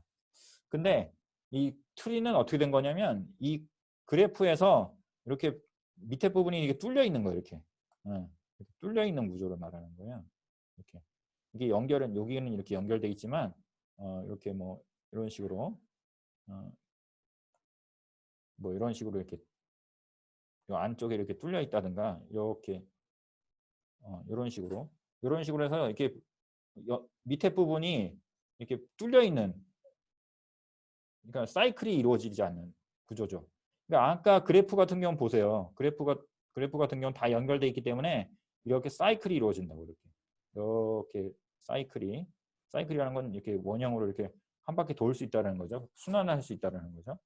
Speaker 1: 근데 이 트리는 어떻게 된 거냐면 이 그래프에서 이렇게 밑에 부분이 이게 뚫려 있는 거예요. 이렇게. 이렇게 뚫려 있는 구조를 말하는 거예요. 이렇게. 이게 여기는 이렇게 연결돼 있지만 이렇게 뭐 이런 식으로 뭐 이런 식으로 이렇게 요 안쪽에 이렇게 뚫려 있다든가 이렇게 이런 식으로 해서 이렇게 밑에 부분이 이렇게 뚫려 있는, 그러니까 사이클이 이루어지지 않는 구조죠. 그러니까 아까 그래프 같은 경우 보세요. 그래프 같은 경우는 다 연결돼 있기 때문에 이렇게 사이클이 이루어진다고 이렇게 사이클이라는 건 이렇게 원형으로 이렇게 한 바퀴 돌 수 있다는 거죠. 순환할 수 있다는 거죠.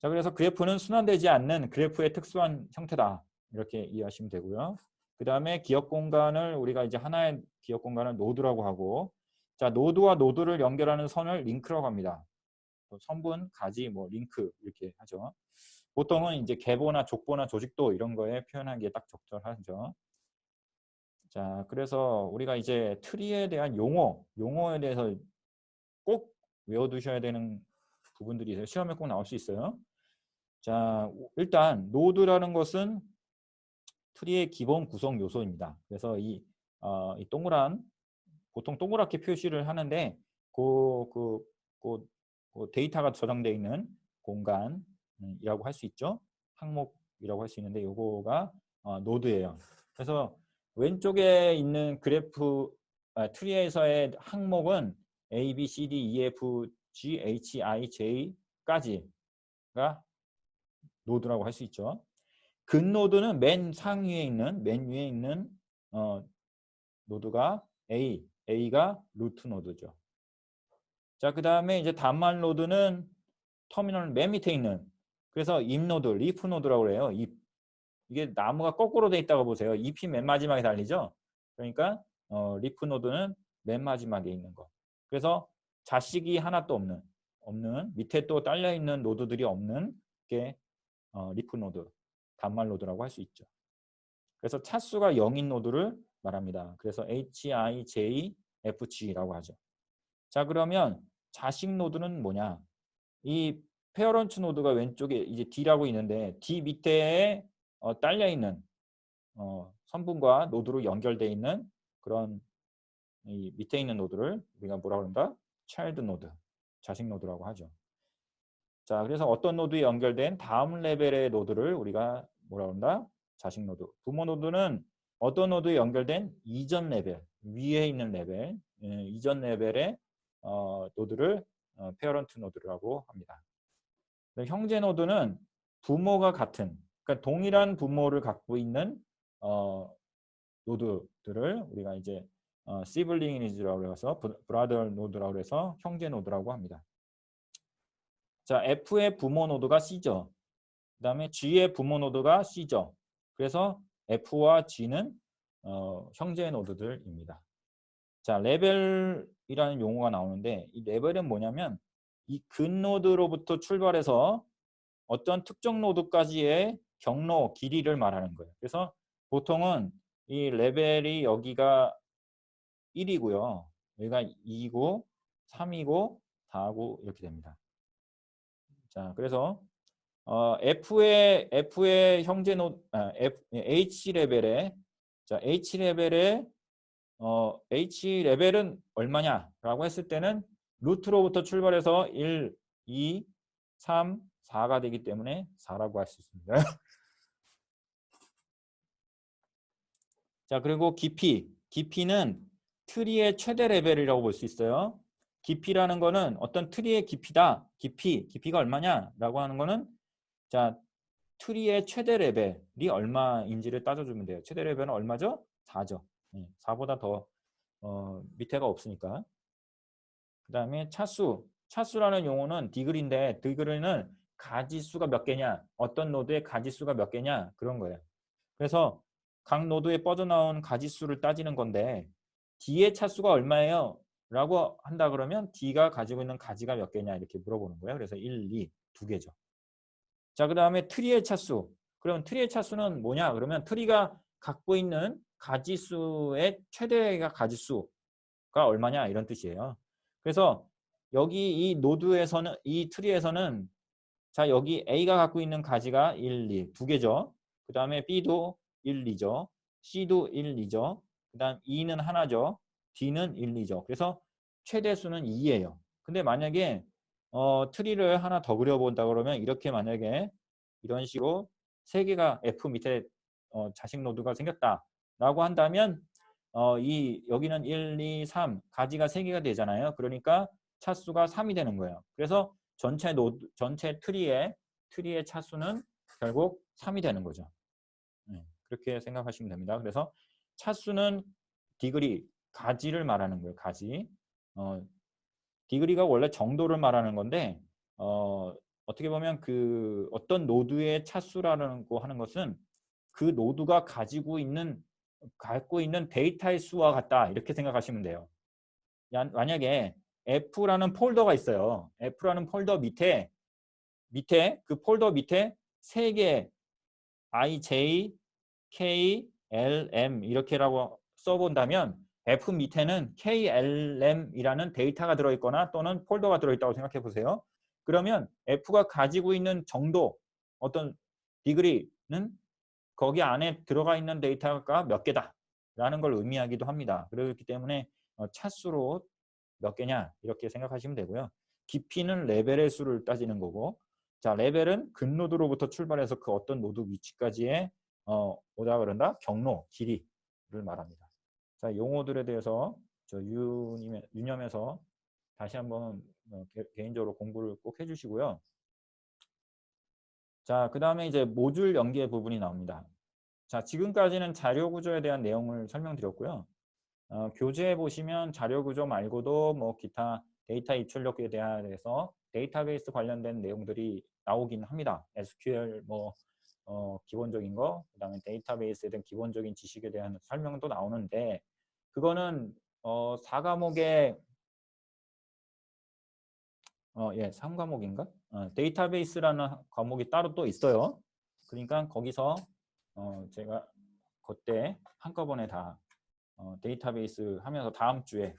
Speaker 1: 자, 그래서 그래프는 순환되지 않는 그래프의 특수한 형태다. 이렇게 이해하시면 되고요. 그 다음에 기억 공간을 우리가 이제 하나의 기억 공간을 노드라고 하고, 자, 노드와 노드를 연결하는 선을 링크라고 합니다. 선분, 가지, 뭐 링크 이렇게 하죠. 보통은 이제 계보나 족보나 조직도 이런 거에 표현하기에 딱 적절하죠. 자, 그래서 우리가 이제 트리에 대한 용어에 대해서 꼭 외워두셔야 되는 부분들이 있어요. 시험에 꼭 나올 수 있어요. 자, 일단 노드라는 것은 트리의 기본 구성 요소입니다. 그래서 이 보통 동그랗게 표시를 하는데 그 데이터가 저장되어 있는 공간이라고 할 수 있죠. 항목이라고 할 수 있는데 요거가 노드예요. 그래서 왼쪽에 있는 그래프 트리에서의 항목은 A, B, C, D, E, F, G, H, I, J까지가 노드라고 할 수 있죠. 근노드는 맨 위에 있는 노드가 A가 루트 노드죠. 자, 그 다음에 이제 단말 노드는 터미널 맨 밑에 있는, 그래서 잎 노드, 리프 노드라고 그래요. 이게 나무가 거꾸로 돼 있다고 보세요. 잎이 맨 마지막에 달리죠. 그러니까 리프 노드는 맨 마지막에 있는 거. 그래서 자식이 하나도 없는 밑에 또 딸려 있는 노드들이 없는 게 리프 노드, 단말 노드라고 할 수 있죠. 그래서 차수가 0인 노드를 말합니다. 그래서 HIJFG라고 하죠. 자, 그러면 자식 노드는 뭐냐? 이 페어런트 노드가 왼쪽에 이제 D라고 있는데 D 밑에 딸려 있는 선분과 노드로 연결되어 있는 그런 이 밑에 있는 노드를 우리가 뭐라고 한다? 차일드 노드, 자식 노드라고 하죠. 자, 그래서 어떤 노드에 연결된 다음 레벨의 노드를 우리가 뭐라고 한다? 자식 노드. 부모 노드는 어떤 노드에 연결된 이전 레벨, 위에 있는 레벨, 이전 레벨의 노드를 페어런트 노드라고 합니다. 형제 노드는 부모가 같은, 그러니까 동일한 부모를 갖고 있는 노드들을 우리가 이제 시블링이즈라고 해서 브라더 노드라고 해서 형제 노드라고 합니다. 자, F의 부모 노드가 C죠. 그 다음에 G의 부모 노드가 C죠. 그래서 F와 G는 형제 노드들입니다. 자, 레벨이라는 용어가 나오는데 이 레벨은 뭐냐면 이 근노드로부터 출발해서 어떤 특정 노드까지의 경로 길이를 말하는 거예요. 그래서 보통은 이 레벨이 여기가 1이고요. 여기가 2고 3이고 4고 이렇게 됩니다. 자, 그래서 F의 형제 노드 H 레벨에 자, H 레벨은 얼마냐라고 했을 때는 루트로부터 출발해서 1, 2, 3, 4가 되기 때문에 4라고 할 수 있습니다. 자, 그리고 깊이는 트리의 최대 레벨이라고 볼 수 있어요. 깊이라는 거는 어떤 트리의 깊이다. 깊이가 얼마냐라고 하는 거는 자, 트리의 최대 레벨이 얼마인지를 따져주면 돼요. 최대 레벨은 얼마죠? 4죠. 4보다 더 밑에가 없으니까. 그 다음에 차수라는 용어는 디그리인데 디그리는 가지수가 몇 개냐, 어떤 노드의 가지수가 몇 개냐 그런 거예요. 그래서 각 노드에 뻗어나온 가지수를 따지는 건데 D의 차수가 얼마예요? 라고 한다 그러면 D가 가지고 있는 가지가 몇 개냐 이렇게 물어보는 거예요. 그래서 1, 2, 두 개죠. 자, 그 다음에 트리의 차수. 그러면 트리의 차수는 뭐냐? 그러면 트리가 갖고 있는 가지수의 최대가 가지수가 얼마냐 이런 뜻이에요. 그래서 여기 이 노드에서는 이 트리에서는 자, 여기 A가 갖고 있는 가지가 1, 2, 두 개죠. 그 다음에 B도 1, 2죠. C도 1, 2죠. 그 다음 E는 하나죠. D는 1, 2죠. 그래서 최대수는 2예요. 근데 만약에 트리를 하나 더 그려본다 그러면 이렇게 만약에 이런 식으로 3개가 F 밑에 자식 노드가 생겼다라고 한다면 여기는 1, 2, 3 가지가 3개가 되잖아요. 그러니까 차수가 3이 되는 거예요. 그래서 전체 트리의 차수는 결국 3이 되는 거죠. 네, 그렇게 생각하시면 됩니다. 그래서 차수는 디그리, 가지를 말하는 거예요. 가지. 디그리가 원래 정도를 말하는 건데 어떻게 보면 그 어떤 노드의 차수라는 거 하는 것은 그 노드가 갖고 있는 데이터의 수와 같다 이렇게 생각하시면 돼요. 만약에 F라는 폴더가 있어요. F라는 폴더 밑에 그 폴더 밑에 3개 I, J, K, L, M 이렇게라고 써본다면 F 밑에는 K, L, M이라는 데이터가 들어있거나 또는 폴더가 들어있다고 생각해 보세요. 그러면 F가 가지고 있는 정도, 어떤 디그리는 거기 안에 들어가 있는 데이터가 몇 개다 라는 걸 의미하기도 합니다. 그렇기 때문에 차수로 몇 개냐 이렇게 생각하시면 되고요. 깊이는 레벨의 수를 따지는 거고, 자 레벨은 근노드로부터 출발해서 그 어떤 노드 위치까지의 뭐라 그런다? 경로, 길이를 말합니다. 자 용어들에 대해서 유념해서 다시 한번 개인적으로 공부를 꼭 해주시고요. 자, 그 다음에 이제 모듈 연계 부분이 나옵니다. 자, 지금까지는 자료 구조에 대한 내용을 설명드렸고요. 교재에 보시면 자료 구조 말고도 뭐 기타 데이터 입출력에 대해서 데이터베이스 관련된 내용들이 나오긴 합니다. SQL 뭐 기본적인 거, 그다음에 데이터베이스에 대한 기본적인 지식에 대한 설명도 나오는데 그거는 4과목에 3과목인가? 데이터베이스라는 과목이 따로 또 있어요. 그러니까 거기서 제가 그때 한꺼번에 다 데이터베이스 하면서 다음 주에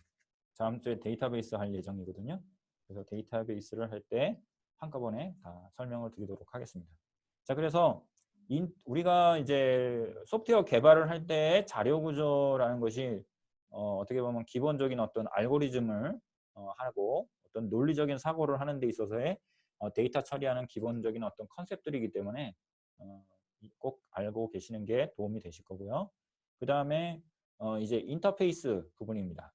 Speaker 1: 데이터베이스 할 예정이거든요. 그래서 데이터베이스를 할 때 한꺼번에 다 설명을 드리도록 하겠습니다. 자, 그래서 우리가 이제 소프트웨어 개발을 할 때 자료 구조라는 것이 어떻게 보면 기본적인 어떤 알고리즘을 하고 어떤 논리적인 사고를 하는 데 있어서의 데이터 처리하는 기본적인 어떤 컨셉들이기 때문에 꼭 알고 계시는 게 도움이 되실 거고요. 그 다음에 이제 인터페이스 부분입니다.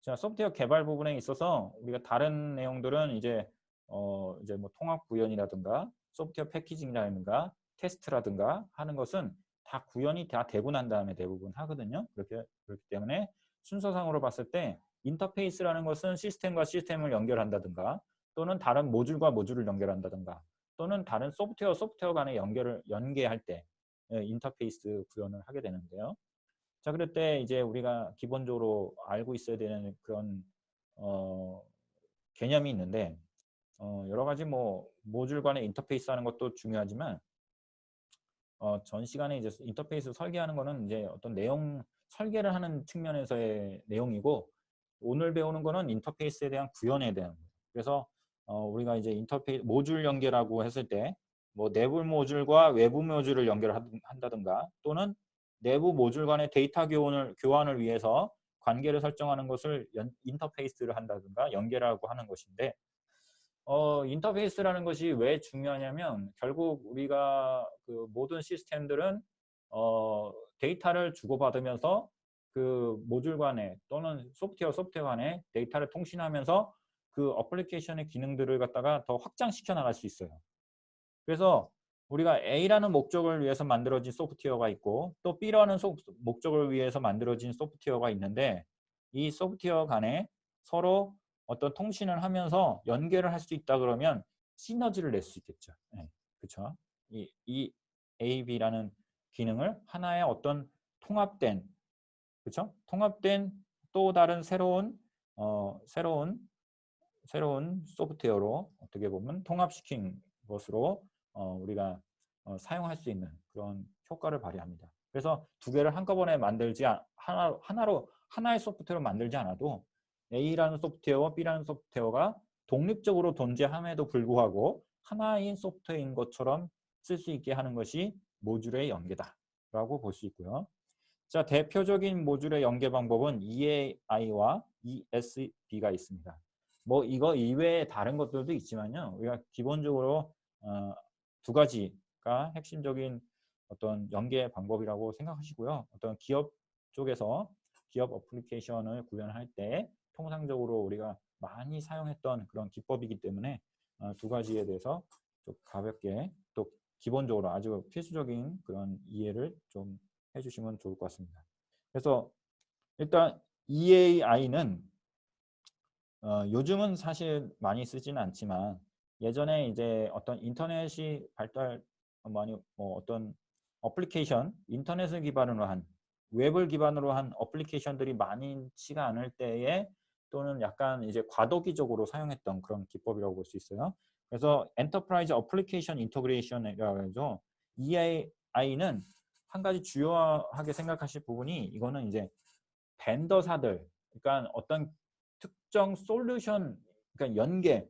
Speaker 1: 자, 소프트웨어 개발 부분에 있어서 우리가 다른 내용들은 이제 뭐 통합 구현이라든가 소프트웨어 패키징이라든가 테스트라든가 하는 것은 다 구현이 다 되고 난 다음에 대부분 하거든요. 그렇기 때문에 순서상으로 봤을 때 인터페이스라는 것은 시스템과 시스템을 연결한다든가 또는 다른 모듈과 모듈을 연결한다든가 또는 다른 소프트웨어 간의 연계할 때 인터페이스 구현을 하게 되는데요. 자, 그럴 때 이제 우리가 기본적으로 알고 있어야 되는 그런 개념이 있는데 여러 가지 뭐 모듈 간의 인터페이스 하는 것도 중요하지만 전 시간에 이제 인터페이스 설계하는 거는 이제 어떤 내용 설계를 하는 측면에서의 내용이고 오늘 배우는 거는 인터페이스에 대한 구현에 대한 거예요. 그래서 우리가 이제 모듈 연결하고 했을 때 뭐 내부 모듈과 외부 모듈을 연결한다든가 또는 내부 모듈 간의 데이터 교환을 위해서 관계를 설정하는 것을 인터페이스를 한다든가 연결하고 하는 것인데 인터페이스라는 것이 왜 중요하냐면 결국 우리가 그 모든 시스템들은 데이터를 주고받으면서 그 모듈 간에 또는 소프트웨어 간에 데이터를 통신하면서 그 어플리케이션의 기능들을 갖다가 더 확장시켜 나갈 수 있어요. 그래서 우리가 A라는 목적을 위해서 만들어진 소프트웨어가 있고 또 B라는 목적을 위해서 만들어진 소프트웨어가 있는데 이 소프트웨어 간에 서로 어떤 통신을 하면서 연결을 할 수 있다 그러면 시너지를 낼 수 있겠죠. 네, 그렇죠. 이 AB라는 기능을 하나의 어떤 통합된 그렇죠? 통합된 또 다른 새로운 소프트웨어로 어떻게 보면 통합시킨 것으로 우리가 사용할 수 있는 그런 효과를 발휘합니다. 그래서 두 개를 한꺼번에 하나의 소프트웨어로 만들지 않아도 A라는 소프트웨어와 B라는 소프트웨어가 독립적으로 존재함에도 불구하고 하나인 소프트웨어인 것처럼 쓸 수 있게 하는 것이 모듈의 연계다라고 볼 수 있고요. 자, 대표적인 모듈의 연계 방법은 EAI와 ESB가 있습니다. 뭐 이거 이외에 다른 것들도 있지만요. 우리가 기본적으로 두 가지 게가 핵심적인 어떤 연계 방법이라고 생각하시고요. 어떤 기업 쪽에서 기업 어플리케이션을 구현할 때 통상적으로 우리가 많이 사용했던 그런 기법이기 때문에 두 가지에 대해서 좀 가볍게 또 기본적으로 아주 필수적인 그런 이해를 좀 해주시면 좋을 것 같습니다. 그래서 일단 EAI는 요즘은 사실 많이 쓰지는 않지만 예전에 이제 어떤 인터넷이 발달 많이 어떤 어플리케이션 인터넷을 기반으로 한 웹을 기반으로 한 어플리케이션들이 많지가 않을 때에 또는 약간 이제 과도기적으로 사용했던 그런 기법이라고 볼 수 있어요. 그래서 엔터프라이즈 어플리케이션 인터그레이션이라고 하죠. EAI는 한 가지 주요하게 생각하실 부분이 이거는 이제 벤더사들 그러니까 어떤 특정 솔루션 그러니까 연계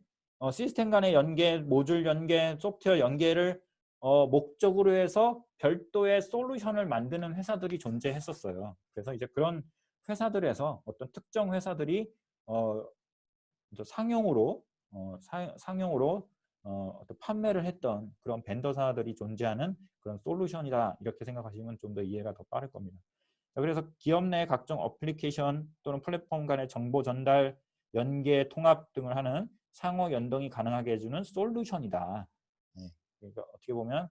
Speaker 1: 시스템 간의 연계, 모듈 연계, 소프트웨어 연계를 목적으로 해서 별도의 솔루션을 만드는 회사들이 존재했었어요. 그래서 이제 그런 회사들에서 어떤 특정 회사들이 상용으로 상용으로 어떤 판매를 했던 그런 벤더사들이 존재하는 그런 솔루션이다 이렇게 생각하시면 좀 더 이해가 더 빠를 겁니다. 그래서 기업 내 각종 어플리케이션 또는 플랫폼 간의 정보 전달, 연계, 통합 등을 하는 상호 연동이 가능하게 해주는 솔루션이다. 네, 그러니까 어떻게 보면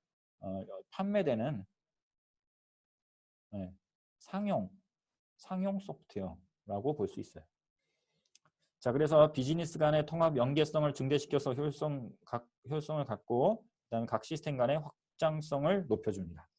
Speaker 1: 판매되는 네, 상용 소프트웨어라고 볼 수 있어요. 자, 그래서 비즈니스 간의 통합 연계성을 증대시켜서 효율성을 갖고 그다음에 각 시스템 간의 확장성을 높여줍니다.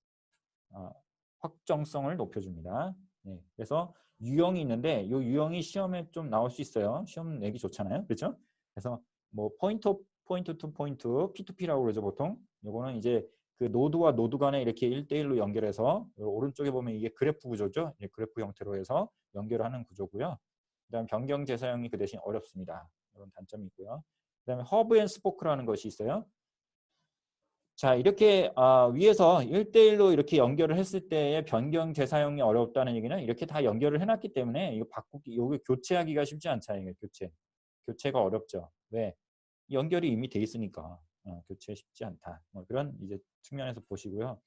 Speaker 1: 확정성을 높여줍니다. 네, 그래서 유형이 있는데 이 유형이 시험에 좀 나올 수 있어요. 시험 내기 좋잖아요. 그렇죠? 그래서 뭐 포인트 투 포인트 P2P라고 그러죠 보통. 요거는 이제 그 노드와 노드 간에 이렇게 1대1로 연결해서 오른쪽에 보면 이게 그래프 구조죠. 그래프 형태로 해서 연결을 하는 구조고요. 그다음 변경 재사용이 그 대신 어렵습니다. 이런 단점이 있고요. 그다음에 허브 앤 스포크라는 것이 있어요. 자, 이렇게 위에서 1대1로 이렇게 연결을 했을 때의 변경 재사용이 어렵다는 얘기는 이렇게 다 연결을 해놨기 때문에 이거 바꾸기, 이거 교체하기가 쉽지 않잖아요. 교체가 어렵죠. 왜? 연결이 이미 돼 있으니까 교체 쉽지 않다. 뭐 그런 이제 측면에서 보시고요.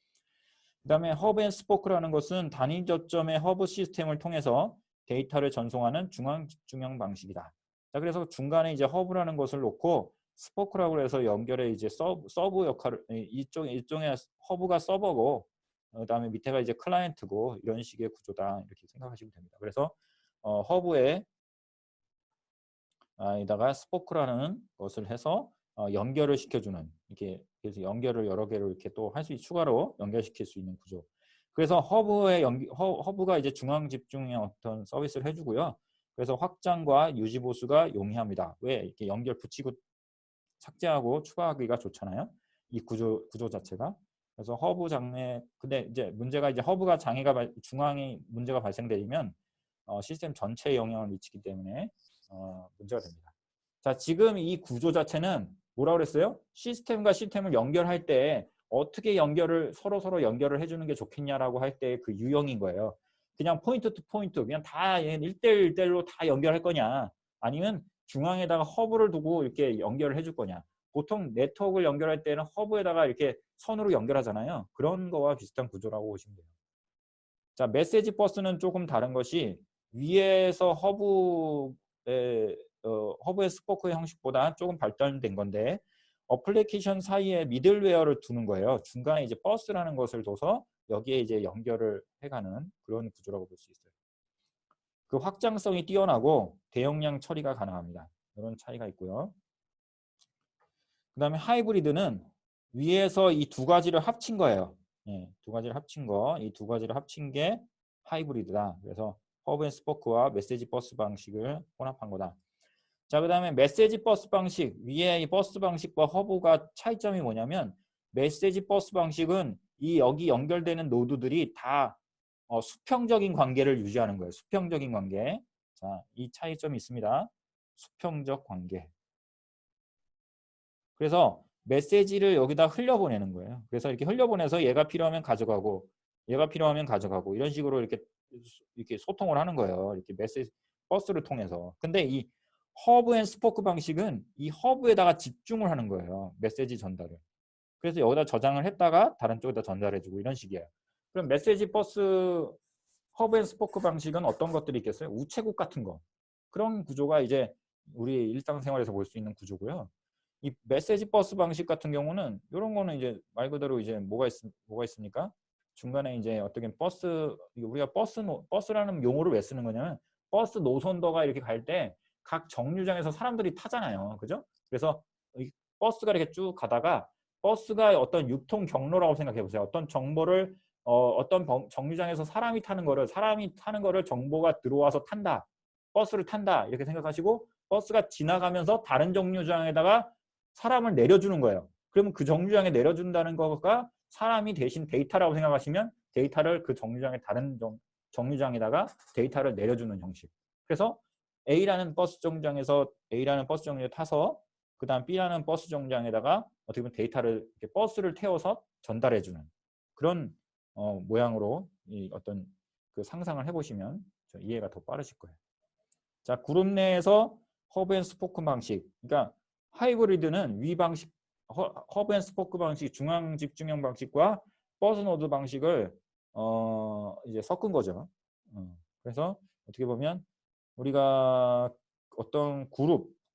Speaker 1: 그다음에 허브 앤 스포크라는 것은 단위 저점의 허브 시스템을 통해서 데이터를 전송하는 중앙 집중형 방식이다. 자, 그래서 중간에 이제 허브라는 것을 놓고 스포크라고 해서 연결해 이제 서브 역할을 일종의 허브가 서버고 그다음에 밑에가 이제 클라이언트고 이런 식의 구조다 이렇게 생각하시면 됩니다. 그래서 허브에 이다가 스포크라는 것을 해서 연결을 시켜주는 이렇게 그래서 연결을 여러 개로 이렇게 또 할 수 추가로 연결시킬 수 있는 구조. 그래서 허브가 이제 중앙 집중의 어떤 서비스를 해주고요. 그래서 확장과 유지 보수가 용이합니다. 왜 이렇게 연결 붙이고 삭제하고 추가하기가 좋잖아요. 이 구조 자체가. 그래서 허브 장애 근데 이제 문제가 이제 허브가 장애가 중앙에 문제가 발생되면 시스템 전체에 영향을 미치기 때문에 문제가 됩니다. 자, 지금 이 구조 자체는 뭐라고 그랬어요? 시스템과 시스템을 연결할 때 어떻게 서로 연결을 해주는 게 좋겠냐라고 할 때 그 유형인 거예요. 그냥 포인트 투 포인트 그냥 다 1대1, 1대1로 다 연결할 거냐 아니면 중앙에다가 허브를 두고 이렇게 연결을 해줄 거냐. 보통 네트워크를 연결할 때는 허브에다가 이렇게 선으로 연결하잖아요. 그런 거와 비슷한 구조라고 보시면 돼요. 자, 메시지 버스는 조금 다른 것이 위에서 허브의 스포크 형식보다 조금 발달된 건데 어플리케이션 사이에 미들웨어를 두는 거예요. 중간에 이제 버스라는 것을 둬서 여기에 이제 연결을 해가는 그런 구조라고 볼 수 있어요. 그 확장성이 뛰어나고 대용량 처리가 가능합니다. 이런 차이가 있고요. 그 다음에 하이브리드는 위에서 이 두 가지를 합친 거예요. 네, 두 가지를 합친 거, 이 두 가지를 합친 게 하이브리드다. 그래서 허브 앤 스포크와 메시지 버스 방식을 혼합한 거다. 자, 그 다음에 메시지 버스 방식, 위에 이 버스 방식과 허브가 차이점이 뭐냐면 메시지 버스 방식은 여기 연결되는 노드들이 다 수평적인 관계를 유지하는 거예요. 수평적인 관계. 자, 이 차이점이 있습니다. 수평적 관계. 그래서 메시지를 여기다 흘려보내는 거예요. 그래서 이렇게 흘려보내서 얘가 필요하면 가져가고 얘가 필요하면 가져가고 이런 식으로 이렇게 소통을 하는 거예요. 이렇게 메시지 버스를 통해서. 근데 이 허브 앤 스포크 방식은 이 허브에다가 집중을 하는 거예요. 메시지 전달을. 그래서 여기다 저장을 했다가 다른 쪽에다 전달해주고 이런 식이에요. 그럼 메시지 버스 허브 앤 스포크 방식은 어떤 것들이 있겠어요? 우체국 같은 거. 그런 구조가 이제 우리 일상생활에서 볼 수 있는 구조고요. 이 메시지 버스 방식 같은 경우는 이런 거는 이제 말 그대로 이제 뭐가 있습니까? 중간에 이제 어떻게 버스 우리가 버스라는 용어를 왜 쓰는 거냐면 버스 노선도가 이렇게 갈 때 각 정류장에서 사람들이 타잖아요. 그죠? 그래서 이 버스가 이렇게 쭉 가다가 버스가 어떤 유통 경로라고 생각해 보세요. 어떤 정보를 어떤 정류장에서 사람이 타는 거를 정보가 들어와서 탄다. 버스를 탄다. 이렇게 생각하시고 버스가 지나가면서 다른 정류장에다가 사람을 내려주는 거예요. 그러면 그 정류장에 내려준다는 거가 사람이 대신 데이터라고 생각하시면 데이터를 그 정류장의 다른 정류장에다가 데이터를 내려주는 형식. 그래서 A라는 버스 정류장에 타서 그 다음 B라는 버스 정류장에다가 어떻게 보면 데이터를 이렇게 버스를 태워서 전달해주는 그런 모양으로 이 어떤 그 상상을 해보시면 이해가 더 빠르실 거예요. 자, 그룹 내에서 허브 앤 스포크 방식. 그러니까 하이브리드는 위 방식, 허브 앤 스포크 방식, 중앙 집중형 방식과 버스 노드 방식을 이제 섞은 거죠. 그래서 어떻게 보면 우리가 어떤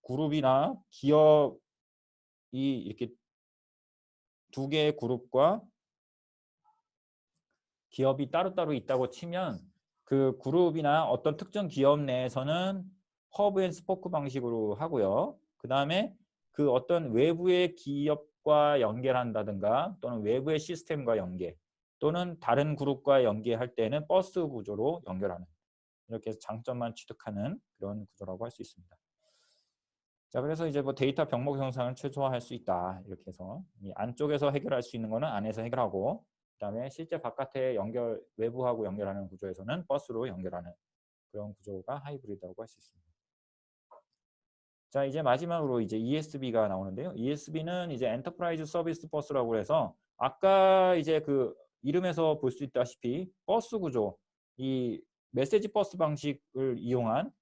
Speaker 1: 그룹이나 기업이 이렇게 두 개의 그룹과 기업이 따로따로 있다고 치면 그 그룹이나 어떤 특정 기업 내에서는 허브 앤 스포크 방식으로 하고요. 그 다음에 그 어떤 외부의 기업과 연결한다든가 또는 외부의 시스템과 연계 또는 다른 그룹과 연계할 때는 버스 구조로 연결하는 이렇게 해서 장점만 취득하는 그런 구조라고 할 수 있습니다. 자, 그래서 이제 뭐 데이터 병목 형상을 최소화할 수 있다. 이렇게 해서 이 안쪽에서 해결할 수 있는 거는 안에서 해결하고 그다음에 실제 바깥에 외부하고 연결하는 구조에서는 버스로 연결하는 그런 구조가 하이브리드라고 할 수 있습니다. 자, 이제 마지막으로 이제 ESB가 나오는데요. ESB는 이제 엔터프라이즈 서비스 버스라고 해서 아까 이제 그 이름에서 볼 수 있다시피 버스 구조, 이 메시지 버스 방식을 이용한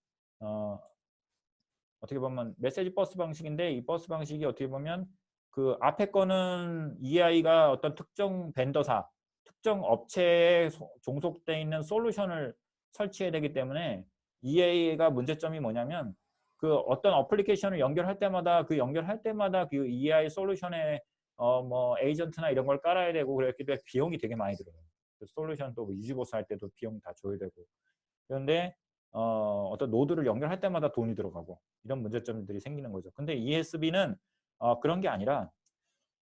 Speaker 1: 어떻게 보면 메시지 버스 방식인데 이 버스 방식이 어떻게 보면 그 앞에 거는 EI가 어떤 특정 벤더사, 특정 업체에 종속되어 있는 솔루션을 설치해야 되기 때문에 EA가 문제점이 뭐냐면 그 어떤 어플리케이션을 연결할 때마다 그 EI 솔루션에 뭐 에이전트나 이런 걸 깔아야 되고 그랬기 때문에 비용이 되게 많이 들어요. 그 솔루션 또 유지보수 할 때도 비용 다 줘야 되고 그런데 어떤 노드를 연결할 때마다 돈이 들어가고 이런 문제점들이 생기는 거죠. 근데 ESB는 그런 게 아니라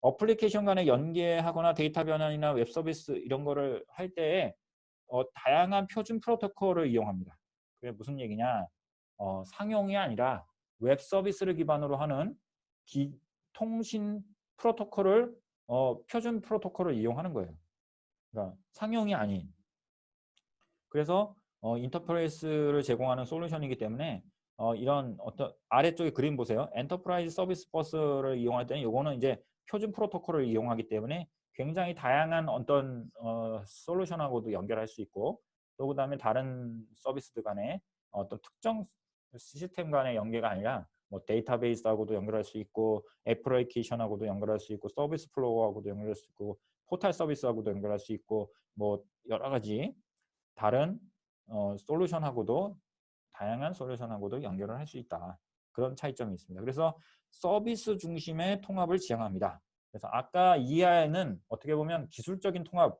Speaker 1: 어플리케이션 간에 연계하거나 데이터 변환이나 웹 서비스 이런 거를 할 때에 다양한 표준 프로토콜을 이용합니다. 그게 무슨 얘기냐? 상용이 아니라 웹 서비스를 기반으로 하는 통신 프로토콜을 표준 프로토콜을 이용하는 거예요. 그러니까 상용이 아닌. 그래서 인터페이스를 제공하는 솔루션이기 때문에 이런 어떤 아래쪽에 그림 보세요. 엔터프라이즈 서비스 버스를 이용할 때는 이거는 이제 표준 프로토콜을 이용하기 때문에 굉장히 다양한 어떤 솔루션하고도 연결할 수 있고 또 그다음에 다른 서비스들 간에 어떤 특정 시스템 간의 연계가 아니라 뭐 데이터베이스하고도 연결할 수 있고 애플리케이션하고도 연결할 수 있고 서비스 플로우하고도 연결할 수 있고 포털 서비스하고도 연결할 수 있고 뭐 여러 가지 다른 다양한 솔루션하고도 연결을 할 수 있다. 그런 차이점이 있습니다. 그래서 서비스 중심의 통합을 지향합니다. 그래서 아까 EI는 어떻게 보면 기술적인 통합,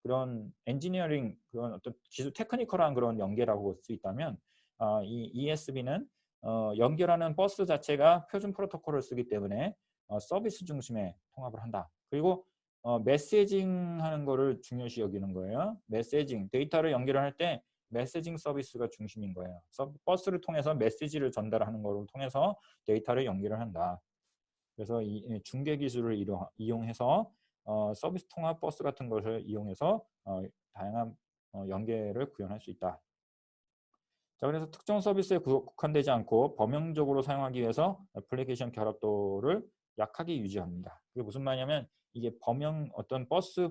Speaker 1: 그런 엔지니어링, 그런 어떤 기술 테크니컬한 그런 연계라고 볼 수 있다면 이 ESB는 연결하는 버스 자체가 표준 프로토콜을 쓰기 때문에 서비스 중심의 통합을 한다. 그리고 메시징 하는 거를 중요시 여기는 거예요. 메시징, 데이터를 연결할 때 메시징 서비스가 중심인 거예요. 버스를 통해서 메시지를 전달하는 것을 통해서 데이터를 연결을 한다. 그래서 이 중계 기술을 이용해서 서비스 통합 버스 같은 것을 이용해서 다양한 연계를 구현할 수 있다. 자, 그래서 특정 서비스에 국한되지 않고 범용적으로 사용하기 위해서 애플리케이션 결합도를 약하게 유지합니다. 그게 무슨 말이냐면 이게 어떤 버스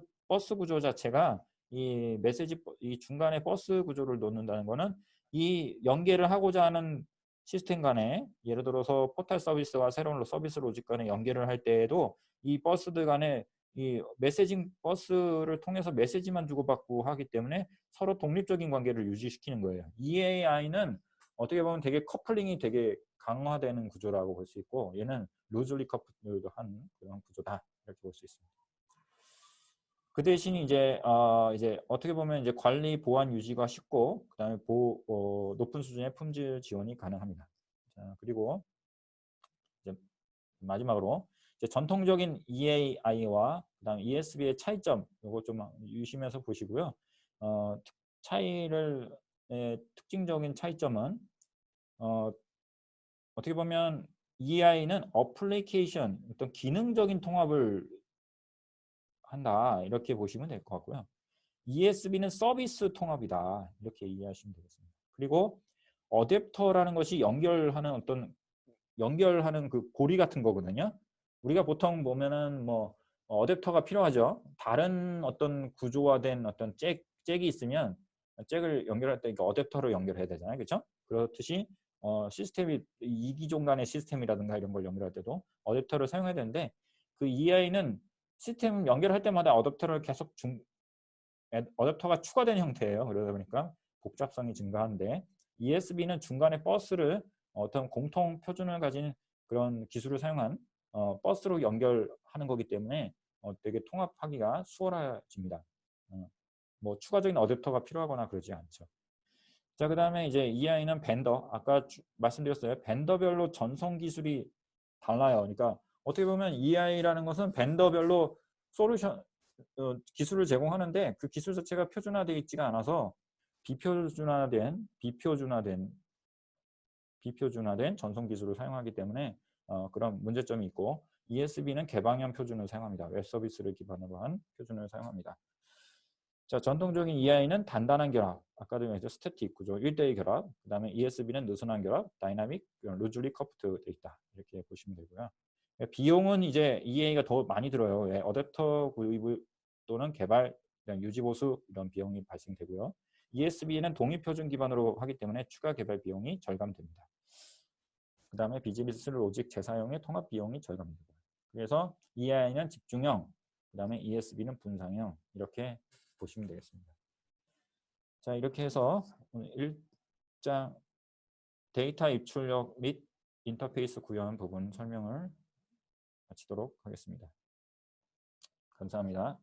Speaker 1: 구조 자체가 이 중간에 버스 구조를 놓는다는 거는 이 연계를 하고자 하는 시스템 간에 예를 들어서 포털 서비스와 새로운 서비스 로직 간에 연결을 할 때에도 이 버스들 간에 이 메시징 버스를 통해서 메시지만 주고받고 하기 때문에 서로 독립적인 관계를 유지시키는 거예요. EAI는 어떻게 보면 되게 커플링이 되게 강화되는 구조라고 볼 수 있고 얘는 루즈리 커플도 한 그런 구조다 이렇게 볼 수 있습니다. 그 대신 이제 어떻게 보면 이제 관리 보안 유지가 쉽고 그다음에 높은 수준의 품질 지원이 가능합니다. 자, 그리고 이제 마지막으로 이제 전통적인 EAI와 그다음 ESB의 차이점 이거 좀 유심해서 보시고요. 차이를 특징적인 차이점은 어떻게 보면 EI는 어플리케이션 어떤 기능적인 통합을 한다 이렇게 보시면 될 것 같고요. ESB는 서비스 통합이다 이렇게 이해하시면 되겠습니다. 그리고 어댑터라는 것이 연결하는 그 고리 같은 거거든요. 우리가 보통 보면은 뭐 어댑터가 필요하죠. 다른 어떤 구조화된 어떤 잭이 있으면 잭을 연결할 때 어댑터로 연결해야 되잖아요. 그렇죠? 그렇듯이 시스템이 이기종 간의 시스템이라든가 이런 걸 연결할 때도 어댑터를 사용해야 되는데 그 EI는 시스템 연결할 때마다 어댑터를 계속 어댑터가 추가된 형태예요. 그러다 보니까 복잡성이 증가하는데 ESB는 중간에 버스를 어떤 공통 표준을 가진 그런 기술을 사용한 버스로 연결하는 거기 때문에 되게 통합하기가 수월해집니다. 뭐 추가적인 어댑터가 필요하거나 그러지 않죠. 자, 그 다음에 이제 EI는 벤더, 아까 말씀드렸어요. 벤더별로 전송 기술이 달라요. 그러니까 어떻게 보면 EI라는 것은 벤더별로 솔루션, 기술을 제공하는데 그 기술 자체가 표준화되어 있지가 않아서 비표준화된 전송 기술을 사용하기 때문에 그런 문제점이 있고 ESB는 개방형 표준을 사용합니다. 웹 서비스를 기반으로 한 표준을 사용합니다. 자, 전통적인 EI는 단단한 결합, 아까도 얘기했죠. 스태틱 구조, 1대1 결합, 그 다음에 ESB는 느슨한 결합, 다이나믹, 루즈리 커프트 되어 있다. 이렇게 보시면 되고요. 비용은 이제 EA가 더 많이 들어요. 왜? 어댑터 구입 또는 개발, 유지 보수 이런 비용이 발생되고요. ESB는 동의표준 기반으로 하기 때문에 추가 개발 비용이 절감됩니다. 그 다음에 비즈니스 로직 재사용의 통합 비용이 절감되고요. 그래서 EI는 집중형, 그 다음에 ESB는 분산형 이렇게 보시면 되겠습니다. 자, 이렇게 해서 오늘 1장 데이터 입출력 및 인터페이스 구현 부분 설명을 마치도록 하겠습니다. 감사합니다.